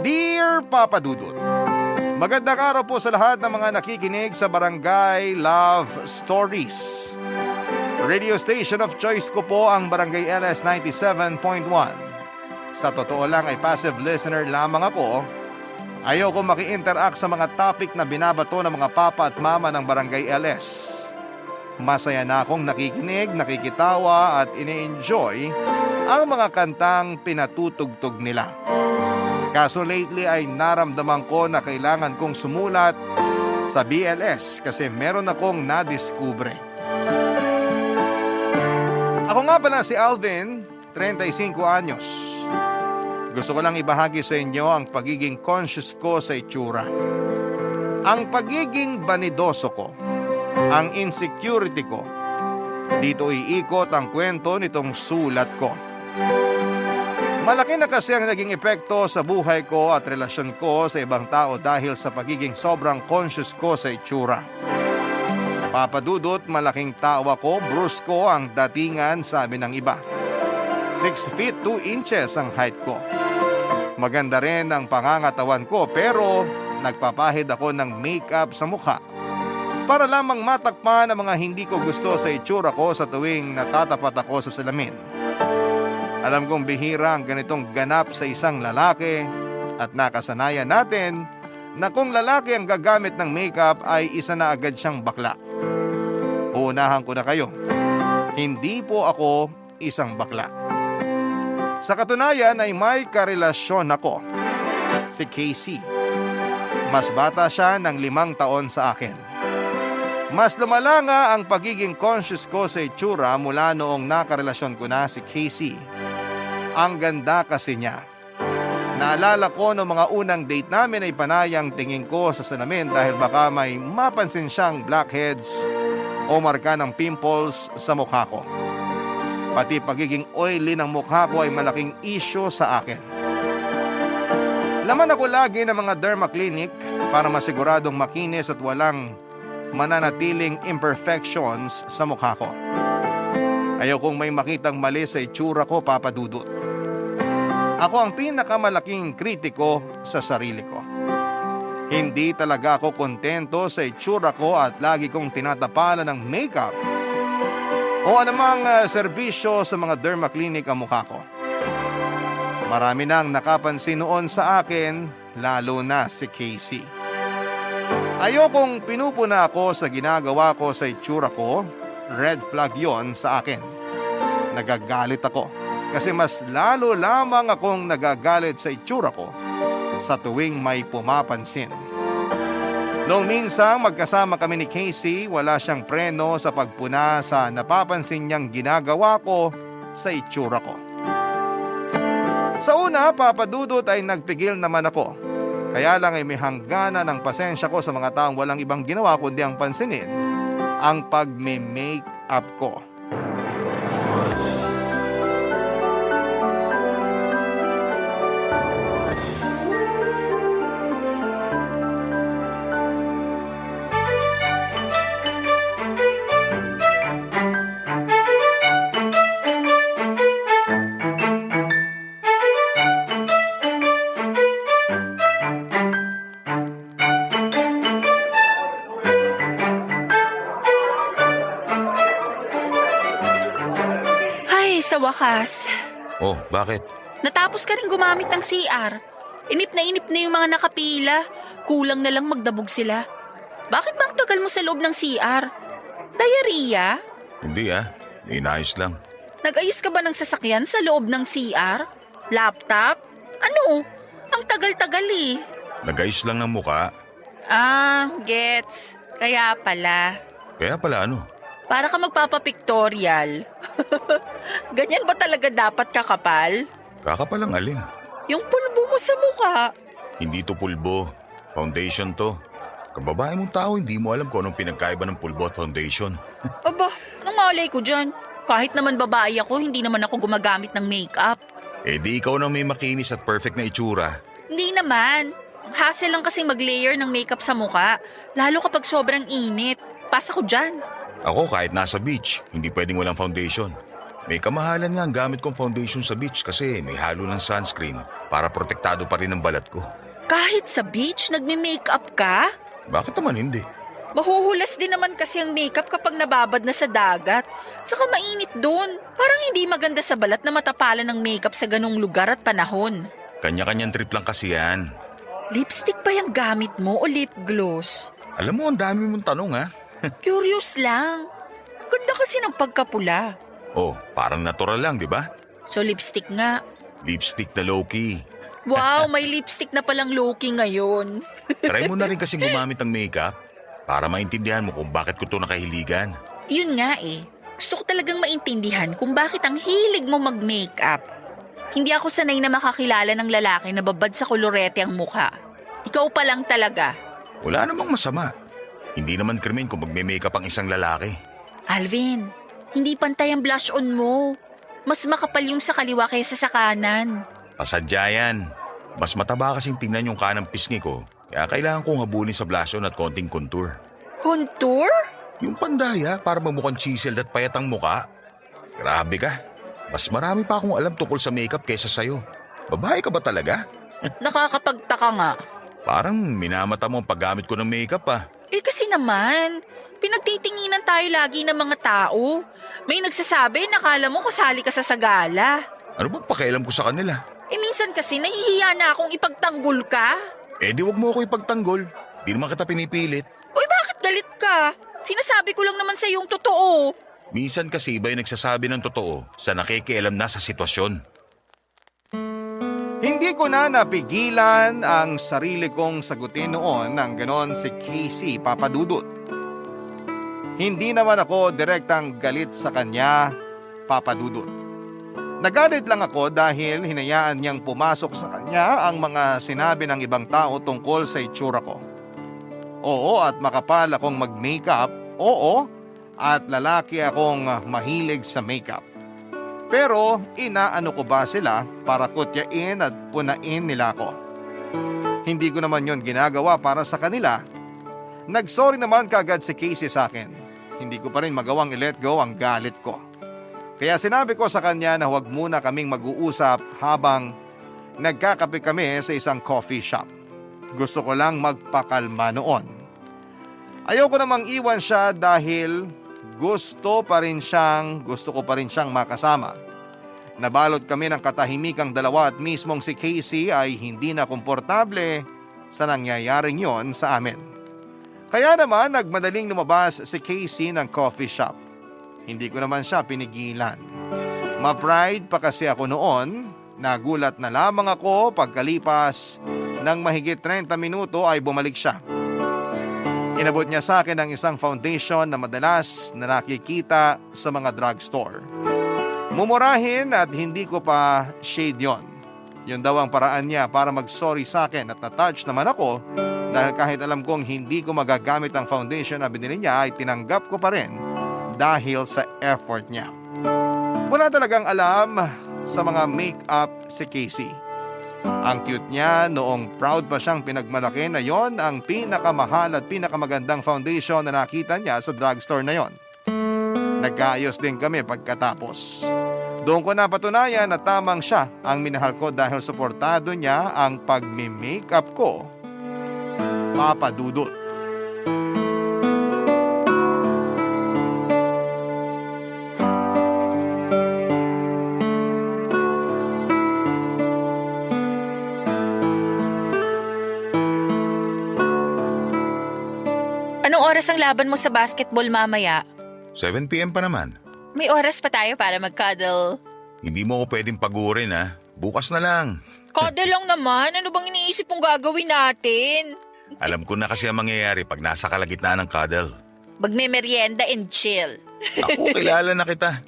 Dear Papa Dudut, magandang araw po sa lahat ng mga nakikinig sa Barangay Love Stories. Radio station of choice ko po ang Barangay LS 97.1. Sa totoo lang ay passive listener lamang ako. Ayoko maki-interact sa mga topic na binabato ng mga papa at mama ng Barangay LS. Masaya na akong nakikinig, nakikitawa at ini-enjoy ang mga kantang pinatutugtog nila. Kaso lately ay naramdaman ko na kailangan kong sumulat sa BLS kasi meron akong nadiskubre. Ako nga pala si Alvin, 35 anyos. Gusto ko lang ibahagi sa inyo ang pagiging conscious ko sa itsura. Ang pagiging banidoso ko, ang insecurity ko. Dito iikot ang kwento nitong sulat ko. Malaki na kasi ang naging epekto sa buhay ko at relasyon ko sa ibang tao dahil sa pagiging sobrang conscious ko sa itsura. Papadudot, malaking tao ako, brusko ang datingan sabi ng iba. 6 feet 2 inches ang height ko. Maganda rin ang pangangatawan ko pero nagpapahid ako ng makeup sa mukha para lamang matakpan ang mga hindi ko gusto sa itsura ko sa tuwing natatapat ako sa salamin. Alam kong bihira ang ganitong ganap sa isang lalaki at nakasanayan natin na kung lalaki ang gagamit ng makeup ay isa na agad siyang bakla. Uunahan ko na kayo, hindi po ako isang bakla. Sa katunayan ay may karelasyon ako, si Casey. Mas bata siya ng 5 taon sa akin. Mas lumala nga ang pagiging conscious ko sa itsura mula noong nakarelasyon ko na si Casey. Ang ganda kasi niya. Naalala ko noong mga unang date namin ay panayang tingin ko sa salamin dahil baka may mapansin siyang blackheads o marka ng pimples sa mukha ko. Pati pagiging oily ng mukha ko ay malaking issue sa akin. Laman ako lagi ng mga derma clinic para masiguradong makinis at walang mananatiling imperfections sa mukha ko. Ayokong may makitang mali sa itsura ko, Papa Dudut. Ako ang pinakamalaking kritiko sa sarili ko. Hindi talaga ako kontento sa itsura ko at lagi kong tinatapalan ng makeup o anumang serbisyo sa mga derma clinic ang mukha ko. Marami nang nakapansin noon sa akin, lalo na si Casey. Ayokong pinupuna ako sa ginagawa ko sa itsura ko, red flag yon sa akin. Nagagalit ako kasi mas lalo lamang akong nagagalit sa itsura ko sa tuwing may pumapansin. Noong minsan magkasama kami ni Casey, wala siyang preno sa pagpuna sa napapansin niyang ginagawa ko sa itsura ko. Sa una, Papa Dudut, ay nagpigil naman ako. Kaya lang ay may hangganan ng pasensya ko sa mga taong walang ibang ginawa kundi ang pansinin ang pag-make up ko. Sa wakas, Oh, bakit? natapos ka rin gumamit ng CR. Inip na yung mga nakapila. Kulang na lang magdabog sila. Bakit ba ang tagal mo sa loob ng CR? Diarrhea? Hindi inayos lang. Nag-ayos ka ba ng sasakyan sa loob ng CR? Laptop? Ano? Ang tagal-tagal eh. Nag-ayos lang ng muka. Gets. Kaya pala. Kaya pala ano? Para ka magpapapictorial. Ganyan ba talaga dapat kakapal? Kakapalang alin? Yung pulbo mo sa mukha. Hindi to pulbo. Foundation to. Kababae mong tao, hindi mo alam kung anong pinagkaiba ng pulbo at foundation. Aba, anong malay ko dyan? Kahit naman babae ako, hindi naman ako gumagamit ng makeup. Eh di ikaw na may makinis at perfect na itsura. Hindi naman. Hassle lang kasi mag-layer ng makeup sa mukha. Lalo kapag sobrang init. Pasa ko dyan. Ako kahit nasa beach, hindi pwedeng walang foundation. May kamahalan nga ang gamit kong foundation sa beach kasi may halo ng sunscreen. para protektado pa rin ang balat ko. Kahit sa beach, nagme-makeup ka? Bakit naman hindi? Mahuhulas din naman kasi ang makeup kapag nababad na sa dagat. Saka mainit doon. Parang hindi maganda sa balat na matapalan ng makeup sa ganong lugar at panahon. Kanya-kanyang trip lang kasi yan. Lipstick ba yung gamit mo o lip gloss? Alam mo, ang dami mong tanong ha? Curious lang. Ganda kasi ng pagkapula. Oh, parang natural lang, di ba? So lipstick nga. Lipstick na low-key. Wow, may lipstick na palang low-key ngayon. Try mo na rin kasi gumamit ng makeup para maintindihan mo kung bakit ko to nakahiligan. Yun nga eh. Gusto ko talagang maintindihan kung bakit ang hilig mo mag-makeup. Hindi ako sanay na makakilala ng lalaki na babad sa kolorete ang mukha. Ikaw pa lang talaga. Wala namang masama. Hindi naman krimen kung magme-makeup ang isang lalaki. Alvin, hindi pantay ang blush on mo. Mas makapal yung sa kaliwa kaysa sa kanan. Pasadya yan. Mas mataba kasing tingnan yung kanang pisngi ko. Kaya kailangan kong habulin sa blush on at konting contour. Contour? Yung pandaya para mamukhang chiseled at payat ang muka. Grabe ka. Mas marami pa akong alam tungkol sa makeup kaysa sa'yo. Babae ka ba talaga? Nakakapagtaka nga. Parang minamata mo ang paggamit ko ng makeup ah. Eh kasi naman, pinagtitinginan tayo lagi ng mga tao. May nagsasabi, nakala mo kasali ka sa sagala. Ano bang pakialam ko sa kanila? Eh minsan kasi nahihiya na akong ipagtanggol ka. Eh di wag mo ako ipagtanggol. Di naman kita pinipilit. Uy, bakit galit ka? Sinasabi ko lang naman sa yung totoo. Minsan kasi iba yung nagsasabi ng totoo sa nakikialam na sa sitwasyon. Hindi ko na napigilan ang sarili kong sagutin noon ng ganon si Casey Papadudut. Hindi naman ako direktang galit sa kanya, Papadudut. Nagalit lang ako dahil hinayaan niyang pumasok sa kanya ang mga sinabi ng ibang tao tungkol sa itsura ko. Oo, at makapal akong mag-makeup. Oo, at lalaki akong mahilig sa makeup. Pero inaano ko ba sila para kutyain at punain nila ako? Hindi ko naman yon ginagawa para sa kanila. Nagsorry naman kagad si Casey sa akin. Hindi ko pa rin magawang i-let go ang galit ko. Kaya sinabi ko sa kanya na huwag muna kaming mag-uusap habang nagkakape kami sa isang coffee shop. Gusto ko lang magpakalma noon. Ayoko namang iwan siya dahil gusto ko pa rin siyang makasama. Nabalot kami ng katahimikang dalawa at mismong si Casey ay hindi na komportable sa nangyayaring yon sa amin. Kaya naman nagmadaling lumabas si Casey ng coffee shop. Hindi ko naman siya pinigilan. Ma-pride pa kasi ako noon. Nagulat na lamang ako pagkalipas ng mahigit 30 minuto ay bumalik siya. Inabot niya sa akin ang isang foundation na madalas na nakikita sa mga drugstore. Mumurahin at hindi ko pa shade yon. Yun daw ang paraan niya para mag-sorry sa akin at na-touch naman ako dahil kahit alam kong hindi ko magagamit ang foundation na binili niya ay tinanggap ko pa rin dahil sa effort niya. Wala talagang alam sa mga make-up si Casey. Ang cute niya noong proud pa siyang pinagmalaki na yon ang pinakamahal at pinakamagandang foundation na nakita niya sa drugstore na yon. Nagkaayos din kami pagkatapos. Doon ko napatunayan na tamang siya ang minahal ko dahil suportado niya ang pagmi-makeup ko. Papadudut. Anong oras ang laban mo sa basketball mamaya? 7 p.m. pa naman. May oras pa tayo para mag-cuddle. Hindi mo ko pwedeng pagurin ha. Bukas na lang. Cuddle lang naman. Ano bang iniisip mong gagawin natin? Alam ko na kasi ang mangyayari pag nasa kalagitnaan ng cuddle. Magme-merienda and chill. Ako, kilala na kita.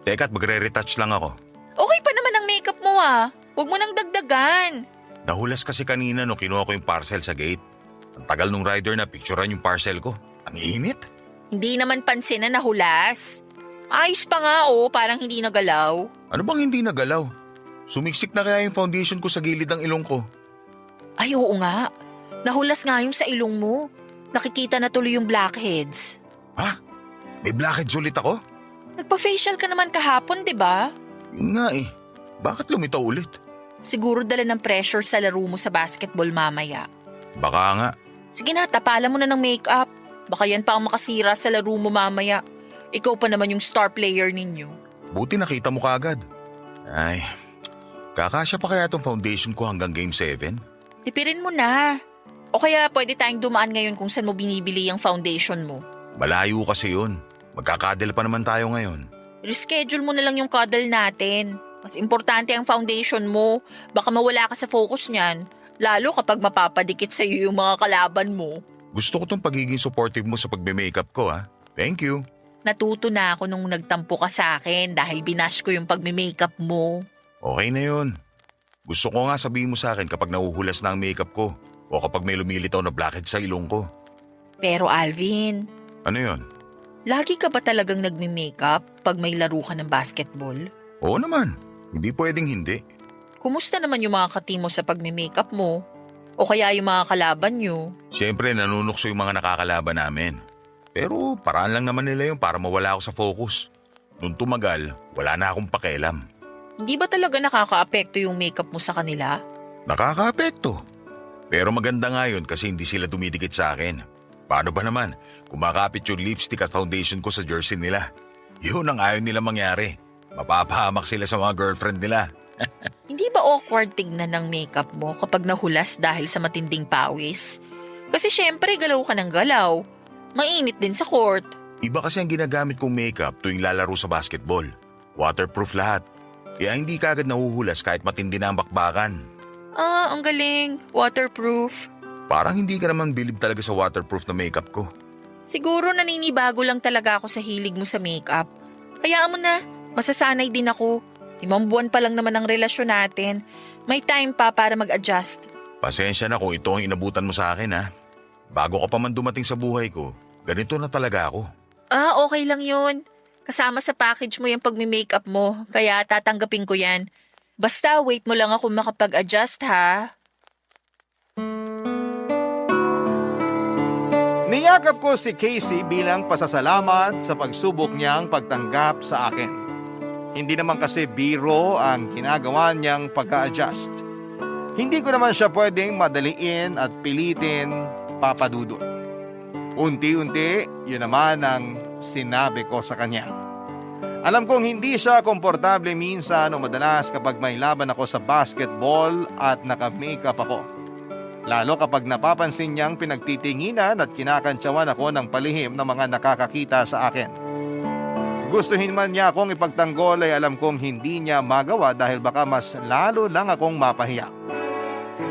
Teka, magre-retouch lang ako. Okay pa naman ang makeup mo ah. Huwag mo nang dagdagan. Nahulas kasi kanina nung kinuha ko yung parcel sa gate. Ang tagal nung rider na picturean yung parcel ko. Ang init. Hindi naman pansin na nahulas. Ayos pa nga parang hindi nagalaw. Ano bang hindi nagalaw? Sumiksik na kaya yung foundation ko sa gilid ng ilong ko. Ay oo nga. Nahulas nga yung sa ilong mo. Nakikita na tuloy yung blackheads. Ha? May blackheads ulit ako? Nagpa-facial ka naman kahapon, di ba? Yun nga eh. Bakit lumitaw ulit? Siguro dala ng pressure sa laro mo sa basketball mamaya. Baka nga. Sige na, tapalan mo na ng makeup. Baka yan pa ang makasira sa laro mo mamaya. Ikaw pa naman yung star player ninyo. Buti nakita mo kaagad. Ay, kakasya pa kaya tong foundation ko hanggang Game 7? Tipirin mo na. O kaya pwede tayong dumaan ngayon kung saan mo binibili ang foundation mo. Malayo kasi yun. Magkakadel pa naman tayo ngayon. Reschedule mo na lang yung cuddle natin. Mas importante ang foundation mo. Baka mawala ka sa focus niyan. Lalo kapag mapapadikit sa iyo yung mga kalaban mo. Gusto ko tong pagiging supportive mo sa pagme-makeup ko, ha? Thank you. Natuto na ako nung nagtampo ka sa akin dahil binash ko yung pagme-makeup mo. Okay na yun. Gusto ko nga sabihin mo sa akin kapag nahuhulas na ang makeup ko o kapag may lumilitaw na blackhead sa ilong ko. Pero Alvin, Ano yun? lagi ka ba talagang nagme-makeup pag may laro ka ng basketball? Oo naman. Hindi pwedeng hindi. Kumusta naman yung mga katimo sa pagme-makeup mo? O kaya yung mga kalaban nyo? Siyempre, nanunukso yung mga nakakalaban namin. Pero paraan lang naman nila yun para mawala ako sa focus. Nung tumagal, wala na akong pakialam. Hindi ba talaga nakaka-apekto yung makeup mo sa kanila? Nakaka-apekto. Pero maganda nga yun kasi hindi sila dumidikit sa akin. Paano ba naman? Kumakapit yung lipstick at foundation ko sa jersey nila. Yun ang ayaw nila mangyari. Mapapahamak sila sa mga girlfriend nila. Hindi ba awkward tignan ng makeup mo kapag nahulas dahil sa matinding pawis? Kasi syempre galaw ka ng galaw. Mainit din sa court. Iba kasi ang ginagamit kong makeup tuwing lalaro sa basketball. Waterproof lahat. Kaya hindi kagad nahuhulas kahit matindi na ang bakbakan. Ah, ang galing. Waterproof. Parang hindi ka naman bilib talaga sa waterproof na makeup ko. Siguro naninibago lang talaga ako sa hilig mo sa makeup. Hayaan mo na, masasanay din ako. 5 buwan pa lang naman ang relasyon natin. May time pa para mag-adjust. Pasensya na kung ito ang inabutan mo sa akin, ha. Bago ka pa man dumating sa buhay ko, ganito na talaga ako. Ah, okay lang yun. Kasama sa package mo yung pagme-makeup mo, kaya tatanggapin ko yan. Basta wait mo lang ako makapag-adjust, ha? Niyakap ko si Casey bilang pasasalamat sa pagsubok niyang pagtanggap sa akin. Hindi naman kasi biro ang ginagawa niyang pagka-adjust. Hindi ko naman siya pwedeng madaliin at pilitin, Papa Dudut. Unti-unti, yun naman ang sinabi ko sa kanya. Alam kong hindi siya komportable minsan o madalas kapag may laban ako sa basketball at naka-makeup ako. Lalo kapag napapansin niyang pinagtitinginan at kinakantsawan ako ng palihim ng mga nakakakita sa akin. Gustuhin man niya akong ipagtanggol ay alam kong hindi niya magawa dahil baka mas lalo lang akong mapahiya.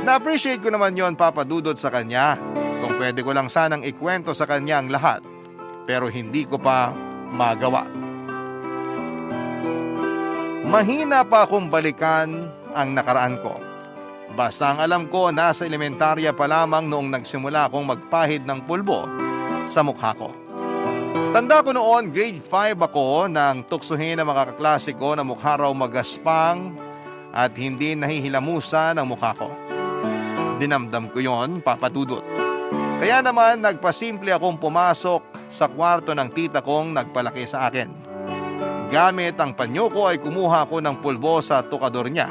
Na-appreciate ko naman yon, Papa Dudut, sa kanya. Kung pwede ko lang sanang ikwento sa kanya ang lahat. Pero hindi ko pa magawa. Mahina pa akong balikan ang nakaraan ko. Basta ang alam ko, nasa elementarya pa lamang noong nagsimula akong magpahid ng pulbo sa mukha ko. Tanda ko noon, grade 5 ako nang tuksuhin ang mga kaklase ko na mukha raw magaspang at hindi nahihilamusan ang mukha ko. Dinamdam ko yon, Papa Dudut. Kaya naman nagpasimple akong pumasok sa kwarto ng tita kong nagpalaki sa akin. Gamit ang panyo ko ay kumuha ko ng pulbo sa tukador niya.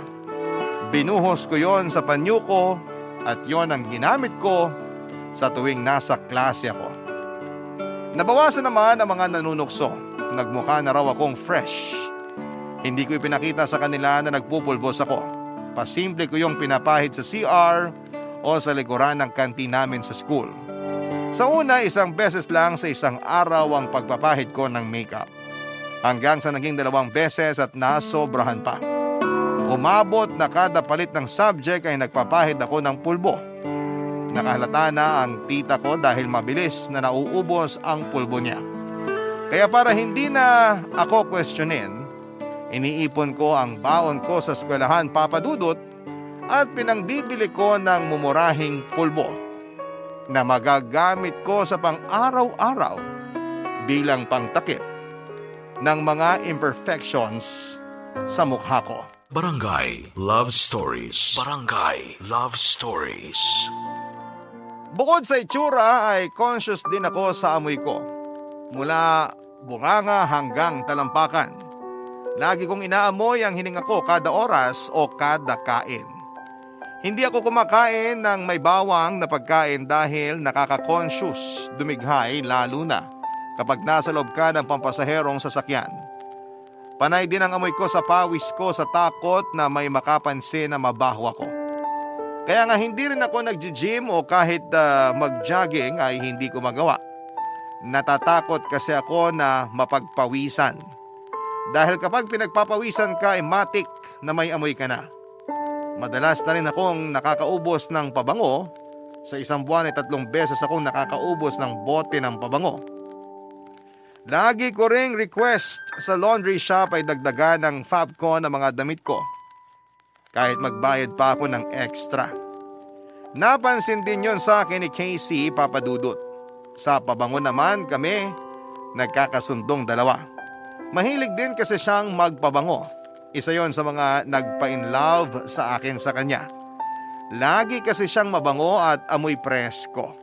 Binuhos ko yon sa panyo ko at yon ang ginamit ko sa tuwing nasa klase ako. Nabawasan naman ang mga nanunukso. Nagmukha na raw akong fresh. Hindi ko ipinakita sa kanila na nagpupulbos ako. Pasimple ko yung pinapahid sa CR o sa likuran ng kantin namin sa school. Sa una, 1 beses lang sa isang araw ang pagpapahid ko ng makeup. Hanggang sa naging 2 beses at nasobrahan pa. Umabot na kada palit ng subject ay nagpapahid ako ng pulbo. Nakahalata na ang tita ko dahil mabilis na nauubos ang pulbo niya. Kaya para hindi na ako questionin, iniipon ko ang baon ko sa eskwelahan, Papa Dudut, at pinangbibili ko ng mumurahing pulbo na magagamit ko sa pang-araw-araw bilang pangtakip ng mga imperfections sa mukha ko. Barangay Love Stories. Barangay Love Stories. Bukod sa itsura ay conscious din ako sa amoy ko. Mula bunganga hanggang talampakan. Lagi kong inaamoy ang hininga ko kada oras o kada kain. Hindi ako kumakain ng may bawang na pagkain dahil nakaka-conscious dumighay lalo na kapag nasa loob ka ng pampasaherong sasakyan. Panay din ang amoy ko sa pawis ko sa takot na may makapansin na mabaho ako. Kaya nga hindi rin ako nag-gym o kahit mag-jogging ay hindi ko magawa. Natatakot kasi ako na mapagpawisan. Dahil kapag pinagpapawisan ka ay matik na may amoy ka na. Madalas na rin akong nakakaubos ng pabango. Sa isang buwan ay 3 beses akong nakakaubos ng bote ng pabango. Lagi ko ring request sa laundry shop ay dagdagan ng Fabcon ng mga damit ko. Kahit magbayad pa ako ng extra. Napansin din yon sa akin ni Casey Papadudut. Sa pabango naman kami nagkakasundong dalawa. Mahilig din kasi siyang magpabango. Isa yon sa mga nagpa-in-love sa akin sa kanya. Lagi kasi siyang mabango at amoy presko.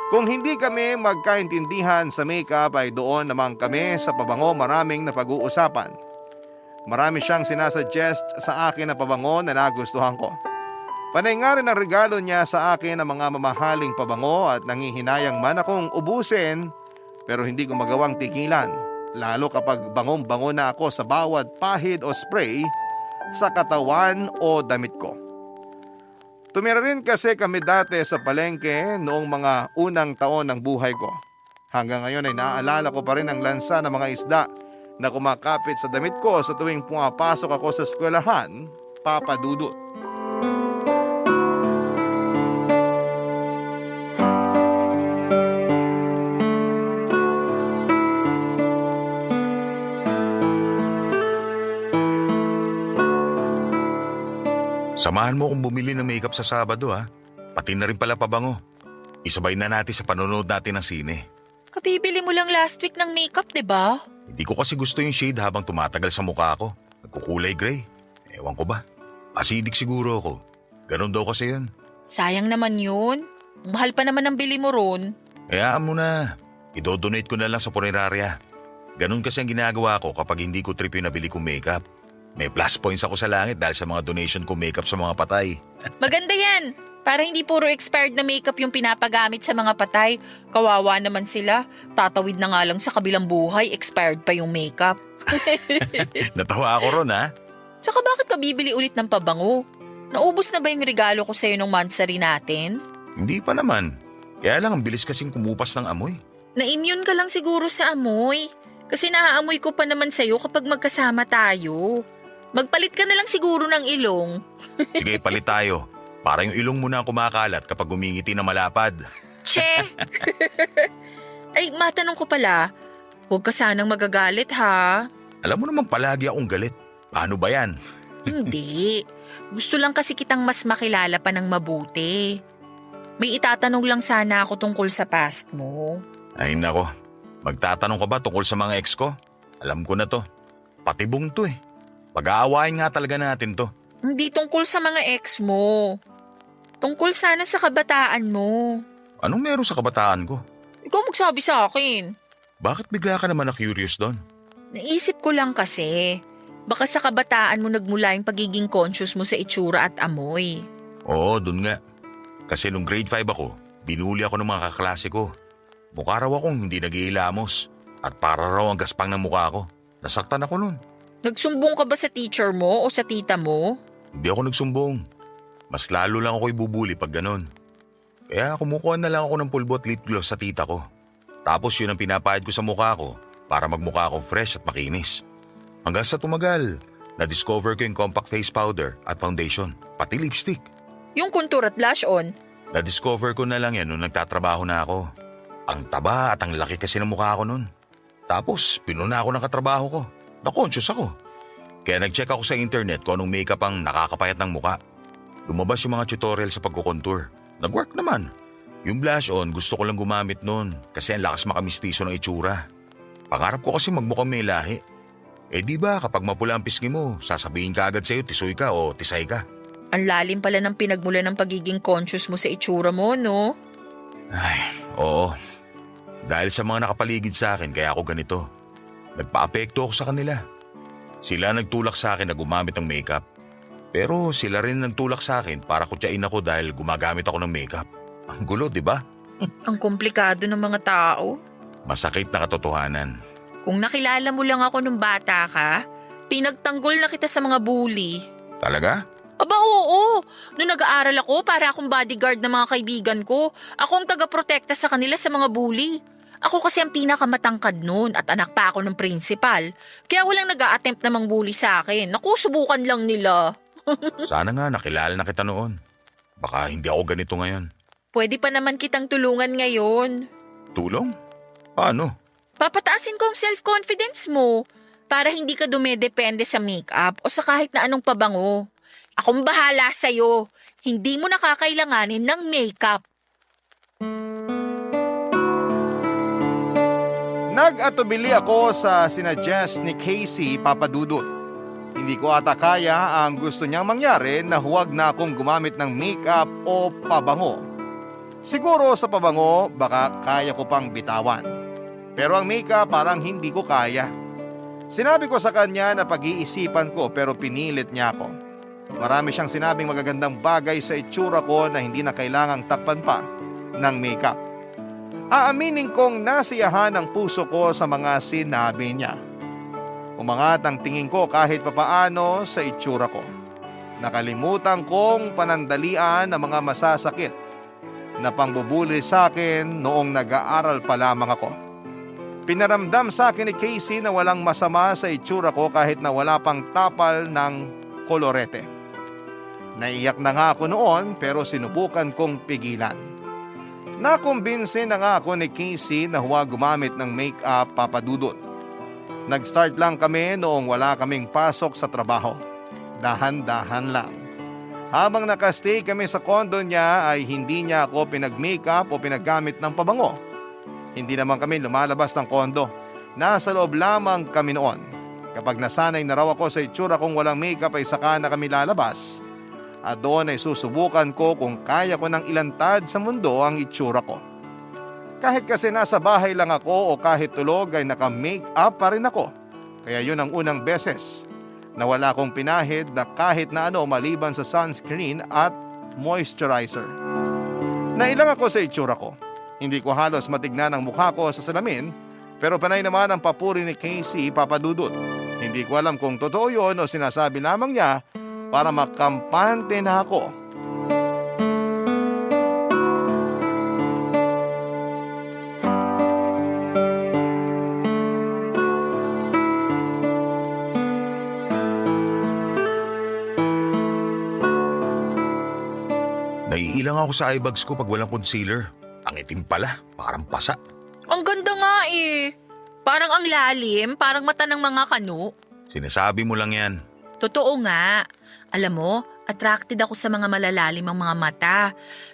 Kung hindi kami magkaintindihan sa makeup ay doon naman kami sa pabango maraming napag-uusapan. Marami siyang sinasuggest sa akin na pabango na nagustuhan ko. Panay nga rin ang regalo niya sa akin ng mga mamahaling pabango at nangihinayang man akong ubusin pero hindi ko magawang tigilan. Lalo kapag bangong-bango na ako sa bawat pahid o spray sa katawan o damit ko. Tumira rin kasi kami dati sa palengke noong mga unang taon ng buhay ko. Hanggang ngayon ay naaalala ko pa rin ang lansa ng mga isda na kumakapit sa damit ko sa tuwing pumapasok ako sa eskwelahan, Papa Dudut. Samahan mo kung bumili ng makeup sa Sabado ha. Pati na rin pala pabango. Isabay na natin sa panonood natin ng sine. Kabibili mo lang last week ng makeup, 'di ba? Hindi ko kasi gusto yung shade habang tumatagal sa mukha ko. Nagkukulay gray. Ewan ko ba? Acidic siguro ako. Ganon daw kasi yun. Sayang naman yun. Mahal pa naman ang bili mo ron. Hayaan mo na. Idodonate ko na lang sa punerarya. Ganon kasi ang ginagawa ko kapag hindi ko trip yung nabili kong makeup. May plus points ako sa langit dahil sa mga donation ko makeup sa mga patay. Maganda yan. Para hindi puro expired na makeup yung pinapagamit sa mga patay. Kawawa naman sila. Tatawid na nga lang sa kabilang buhay, expired pa yung makeup. Natawa ako ron ha. Saka bakit ka bibili ulit ng pabango? Naubos na ba yung regalo ko sa'yo nung monthsary natin? Hindi pa naman. Kaya lang ang bilis kasing kumupas ng amoy. Na-immune ka lang siguro sa amoy. Kasi naaamoy ko pa naman sa'yo kapag magkasama tayo. Magpalit ka na lang siguro ng ilong. Sige, palit tayo. Para yung ilong mo na ang kumakalat kapag umingiti na malapad. Che! Ay, matanong ko pala. Huwag ka sanang magagalit ha. Alam mo naman palagi akong galit. Paano ba yan? Hindi. Gusto lang kasi kitang mas makilala pa ng mabuti. May itatanong lang sana ako tungkol sa past mo. Ay nako, magtatanong ka ba tungkol sa mga ex ko? Alam ko na to. Patibong to eh. Pag-aawain nga talaga natin to. Hindi tungkol sa mga ex mo. Tungkol sana sa kabataan mo. Anong meron sa kabataan ko? Ikaw magsabi sa akin. Bakit bigla ka naman na-curious doon? Naisip ko lang kasi. Baka sa kabataan mo nagmula yung pagiging conscious mo sa itsura at amoy. Oo, dun nga. Kasi nung grade 5 ako, binuli ako ng mga kaklase ko. Mukha raw akong hindi nag-iilamos. At para raw ang gaspang ng mukha ko. Nasaktan ako nun. Nagsumbong ka ba sa teacher mo o sa tita mo? Hindi ako nagsumbong. Mas lalo lang ako ibubuli pag ganon. Kaya kumukuha na lang ako ng pulbo at lip gloss sa tita ko. Tapos yun ang pinapahid ko sa mukha ko para magmukha akong fresh at makinis. Hanggang sa tumagal, na-discover ko yung compact face powder at foundation, pati lipstick. Yung contour at blush on? Na-discover ko na lang yan nung nagtatrabaho na ako. Ang taba at ang laki kasi ng mukha ko nun. Tapos pinuna ako ng katrabaho ko. Na-conscious ako. Kaya nag-check ako sa internet kung anong makeup ang nakakapayat ng mukha. Lumabas yung mga tutorial sa pagkukontour. Nag-work naman. Yung blush on gusto ko lang gumamit nun kasi ang lakas makamistiso ng itsura. Pangarap ko kasi magmukhang may lahi. Eh di ba kapag mapula ang pisngi mo, sasabihin ka agad sa'yo tisoy ka o tisay ka. Ang lalim pala ng pinagmula ng pagiging conscious mo sa itsura mo, no? Ay, oo. Dahil sa mga nakapaligid sa akin kaya ako ganito. Nagpa-apekto ako sa kanila. Sila nagtulak sa akin na gumamit ng makeup. Pero sila rin nagtulak sa akin para kutyain ako dahil gumagamit ako ng makeup. Ang gulo, di ba? Ang komplikado ng mga tao. Masakit na katotohanan. Kung nakilala mo lang ako nung bata ka, pinagtanggol na kita sa mga bully. Talaga? Aba oo, nung nag-aaral ako para akong bodyguard ng mga kaibigan ko, ako ang taga-protekta sa kanila sa mga bully. Ako kasi ang pinakamatangkad noon at anak pa ako ng principal. Kaya walang nag-a-attempt namang bully sa akin. Naku, subukan lang nila. Sana nga nakilala na kita noon. Baka hindi ako ganito ngayon. Pwede pa naman kitang tulungan ngayon. Tulong? Paano? Papataasin ko ang self-confidence mo para hindi ka dumedepende sa makeup o sa kahit na anong pabango. Akong bahala sa'yo. Hindi mo nakakailanganin ng makeup. Nag-atubili ako sa sinadjust ni Casey Papadudut. Hindi ko ata kaya ang gusto niyang mangyari na huwag na akong gumamit ng makeup o pabango. Siguro sa pabango, baka kaya ko pang bitawan. Pero ang makeup parang hindi ko kaya. Sinabi ko sa kanya na pag-iisipan ko pero pinilit niya ako. Marami siyang sinabing magagandang bagay sa itsura ko na hindi na kailangang takpan pa ng makeup. Aaminin kong nasiyahan ang puso ko sa mga sinabi niya. Umangat ang tingin ko kahit papaano sa itsura ko. Nakalimutan kong panandalian ang mga masasakit na pangbubuli sa akin noong nag-aaral pa lamang ako. Pinaramdam sa akin ni Casey na walang masama sa itsura ko kahit na wala pang tapal ng kolorete. Naiyak na nga ako noon pero sinubukan kong pigilan. Nakumbinsin na nga ako ni Casey na huwag gumamit ng make-up Papadudut. Nag-start lang kami noong wala kaming pasok sa trabaho. Dahan-dahan lang. Habang nakastay kami sa kondo niya ay hindi niya ako pinag-makeup o pinaggamit ng pabango. Hindi naman kami lumalabas ng kondo. Nasa loob lamang kami noon. Kapag nasanay na raw ako sa itsura kong walang makeup ay saka na kami lalabas. At doon ay susubukan ko kung kaya ko ng ilantad sa mundo ang itsura ko. Kahit kasi nasa bahay lang ako o kahit tulog ay naka-makeup pa rin ako. Kaya yun ang unang beses na wala akong pinahid na kahit na ano maliban sa sunscreen at moisturizer. Nailang ako sa itsura ko. Hindi ko halos matignan ang mukha ko sa salamin pero panay naman ang papuri ni Casey Papadudut. Hindi ko alam kung totoo yun o sinasabi lamang niya para makampante na ako. Naiilang ako sa eye bags ko pag walang concealer. Ang itim pala, parang pasa. Ang ganda nga eh. Parang ang lalim, parang mata ng mga kano. Sinasabi mo lang yan. Totoo nga. Alam mo, attracted ako sa mga malalalim ang mga mata.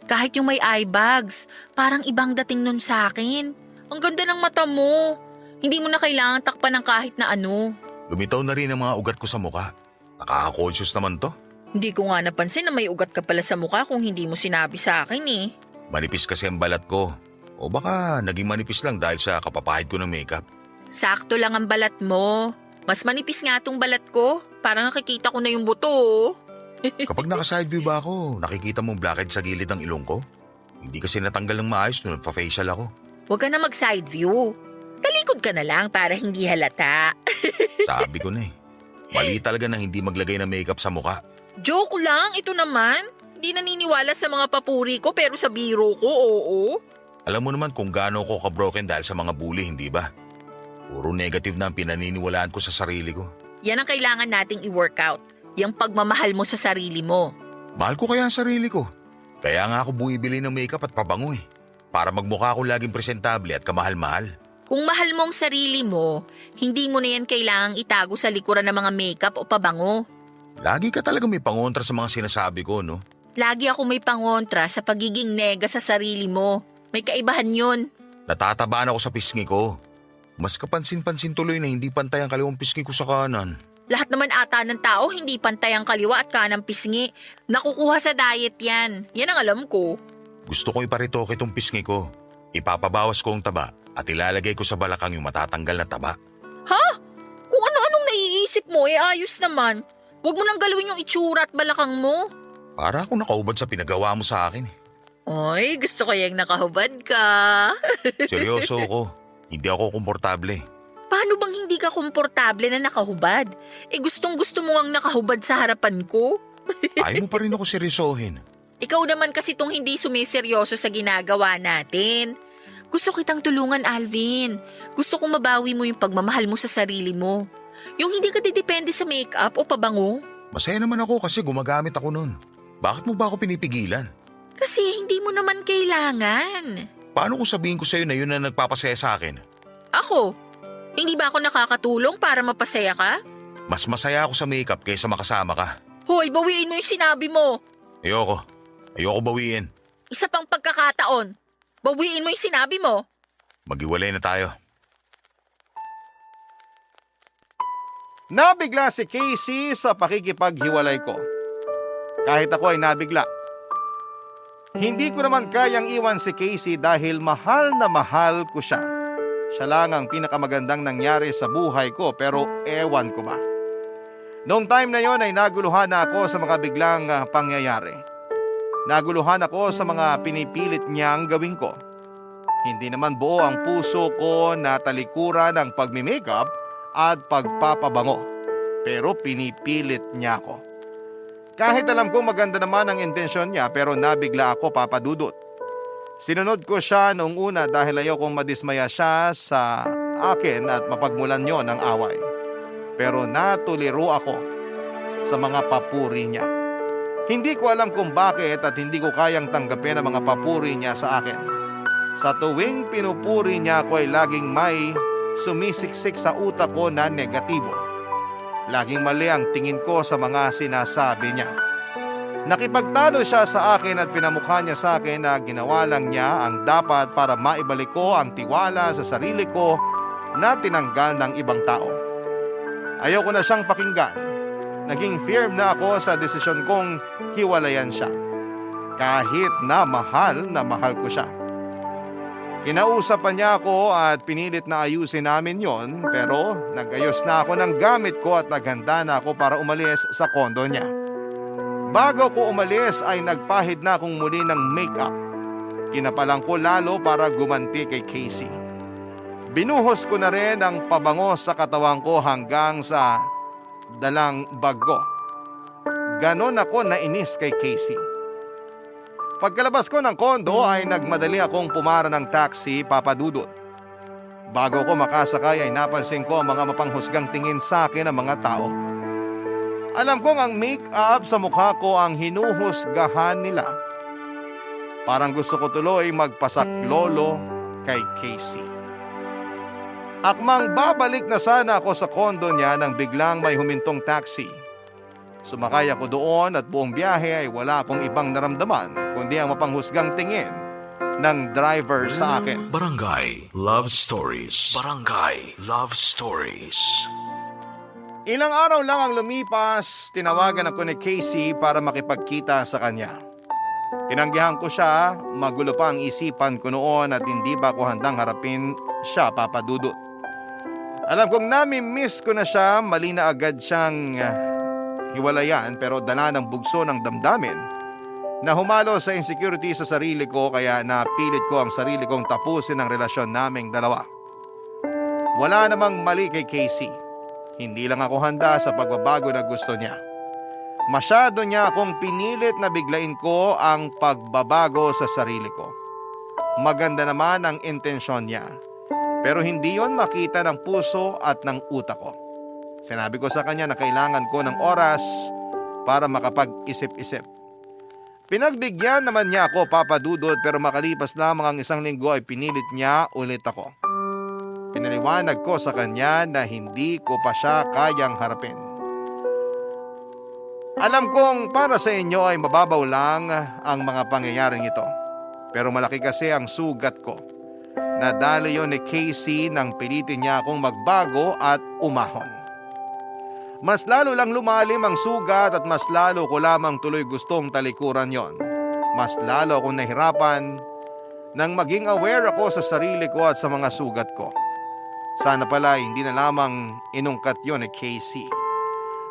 Kahit yung may eye bags, parang ibang dating nun sa akin. Ang ganda ng mata mo. Hindi mo na kailangan takpan ng kahit na ano. Lumitaw na rin ang mga ugat ko sa mukha. Nakaka-conscious naman to. Hindi ko nga napansin na may ugat ka pala sa mukha kung hindi mo sinabi sa akin eh. Manipis kasi ang balat ko. O baka naging manipis lang dahil sa kapapahid ko ng makeup. Sakto lang ang balat mo. Mas manipis nga tong balat ko. Parang nakikita ko na yung buto. Oh. Kapag naka-side view ba ako, nakikita mo blackhead sa gilid ng ilong ko? Hindi kasi natanggal ng maayos nung nagpa-facial ako. Huwag ka na mag-side view. Talikod ka na lang para hindi halata. Sabi ko na eh. Mali talaga na hindi maglagay ng makeup sa mukha. Joke lang, ito naman. Hindi naniniwala sa mga papuri ko pero sa biro ko, oo. Alam mo naman kung gaano ako ka-broken dahil sa mga bully, hindi ba? Puro negative na ang pinaniniwalaan ko sa sarili ko. Yan ang kailangan nating i-workout. Yung pagmamahal mo sa sarili mo. Mahal ko kaya ang sarili ko. Kaya nga ako bumibili ng makeup at pabango eh. Para magmukha ako laging presentable at kamahal-mahal. Kung mahal mo ang sarili mo, hindi mo na yan kailangang itago sa likuran ng mga makeup o pabango. Lagi ka talaga may pangontra sa mga sinasabi ko, no? Lagi ako may pangontra sa pagiging nega sa sarili mo. May kaibahan yun. Natatabaan ako sa pisngi ko. Mas kapansin-pansin tuloy na hindi pantay ang kaliwang pisngi ko sa kanan. Lahat naman ata ng tao hindi pantay ang kaliwa at kanang pisngi. Nakukuha sa diet yan. Yan ang alam ko. Gusto ko iparitoke itong pisngi ko. Ipapabawas ko ang taba at ilalagay ko sa balakang yung matatanggal na taba. Ha? Kung ano-anong naiisip mo, ayos naman. Huwag mo nang galawin yung itsura at balakang mo. Para akong nakahubad sa pinagawa mo sa akin. Oy, gusto ko yung nakahubad ka. Seryoso ko. Hindi ako komportable. Paano bang hindi ka komportable na nakahubad? Gustong gusto mo ang nakahubad sa harapan ko. Ayaw mo pa rin ako seryosohin. Ikaw naman kasi tong hindi sumiseryoso sa ginagawa natin. Gusto kitang tulungan, Alvin. Gusto kong mabawi mo yung pagmamahal mo sa sarili mo. Yung hindi ka didepende sa makeup o pabango. Masaya naman ako kasi gumagamit ako nun. Bakit mo ba ako pinipigilan? Kasi hindi mo naman kailangan. Paano kung sabihin ko sa'yo na yun na nagpapasaya sa akin? Ako? Hindi ba ako nakakatulong para mapasaya ka? Mas masaya ako sa makeup kaysa makasama ka. Hoy, bawiin mo yung sinabi mo. Ayoko. Ayoko bawiin. Isa pang pagkakataon. Bawiin mo yung sinabi mo. Maghiwalay na tayo. Nabigla si Casey sa pakikipaghiwalay ko. Kahit ako ay nabigla. Hindi ko naman kayang iwan si Casey dahil mahal na mahal ko siya. Siya lang ang pinakamagandang nangyari sa buhay ko pero ewan ko ba. Noong time na yon ay naguluhan na ako sa mga biglang pangyayari. Naguluhan ako sa mga pinipilit niyang gawin ko. Hindi naman buo ang puso ko na talikuran ng pagmi-makeup at pagpapabango. Pero pinipilit niya ako. Kahit alam kong maganda naman ang intensyon niya pero nabigla ako, Papa Dudut. Sinunod ko siya noong una dahil ayokong madismaya siya sa akin at mapagmulan niyo ng away. Pero natuliro ako sa mga papuri niya. Hindi ko alam kung bakit at hindi ko kayang tanggapin ang mga papuri niya sa akin. Sa tuwing pinupuri niya ako ay laging may sumisiksik sa utak ko na negatibo. Laging mali ang tingin ko sa mga sinasabi niya. Nakipagtalo siya sa akin at pinamukha niya sa akin na ginawa lang niya ang dapat para maibalik ko ang tiwala sa sarili ko na tinanggal ng ibang tao. Ayoko na siyang pakinggan. Naging firm na ako sa desisyon kong hiwalayan siya. Kahit na mahal ko siya. Kinausapan niya ako at pinilit na ayusin namin yon, pero nagayos na ako ng gamit ko at naghanda na ako para umalis sa kondo niya. Bago ko umalis ay nagpahid na akong muli ng makeup. Kinapalang ko lalo para gumanti kay Casey. Binuhos ko na rin ang pabango sa katawan ko hanggang sa dalang bag ko. Ganon ako nainis kay Casey. Pagkalabas ko ng kondo ay nagmadali akong pumara ng taxi, Papa Dudut. Bago ko makasakay ay napansin ko ang mga mapanghusgang tingin sa akin ng mga tao. Alam kong ang make-up sa mukha ko ang hinuhusgahan nila. Parang gusto ko tuloy magpasaklolo kay Casey. Akmang babalik na sana ako sa kondo niya nang biglang may humintong taxi. Sumakay ako doon at buong biyahe ay wala akong ibang naramdaman kundi ang mapanghusgang tingin ng driver sa akin. Barangay Love Stories. Barangay Love Stories. Ilang araw lang ang lumipas, tinawagan ako ni Casey para makipagkita sa kanya. Tinanggihan ko siya, magulo pa ang isipan ko noon at hindi pa ako handang harapin siya, Papa Dudut. Alam kong nami-miss ko na siya, mali na agad siyang hiwalayan pero dala ng bugso ng damdamin na humalo sa insecurity sa sarili ko kaya napilit ko ang sarili kong tapusin ang relasyon naming dalawa. Wala namang mali kay Casey. Hindi lang ako handa sa pagbabago na gusto niya. Masyado niya akong pinilit na biglain ko ang pagbabago sa sarili ko. Maganda naman ang intensyon niya. Pero hindi yon makita ng puso at ng utak ko. Sinabi ko sa kanya na kailangan ko ng oras para makapag-isip-isip. Pinagbigyan naman niya ako, Papa Dudut, pero makalipas lamang ang isang linggo ay pinilit niya ulit ako. Pinaliwanag ko sa kanya na hindi ko pa siya kayang harapin. Alam kong para sa inyo ay mababaw lang ang mga pangyayaring ito. Pero malaki kasi ang sugat ko. Nadali yon ni Casey nang pilitin niya akong magbago at umahon. Mas lalo lang lumalim ang sugat at mas lalo ko lamang tuloy gustong talikuran yon. Mas lalo akong nahirapan nang maging aware ako sa sarili ko at sa mga sugat ko. Sana pala hindi na lamang inungkat yon ni Casey.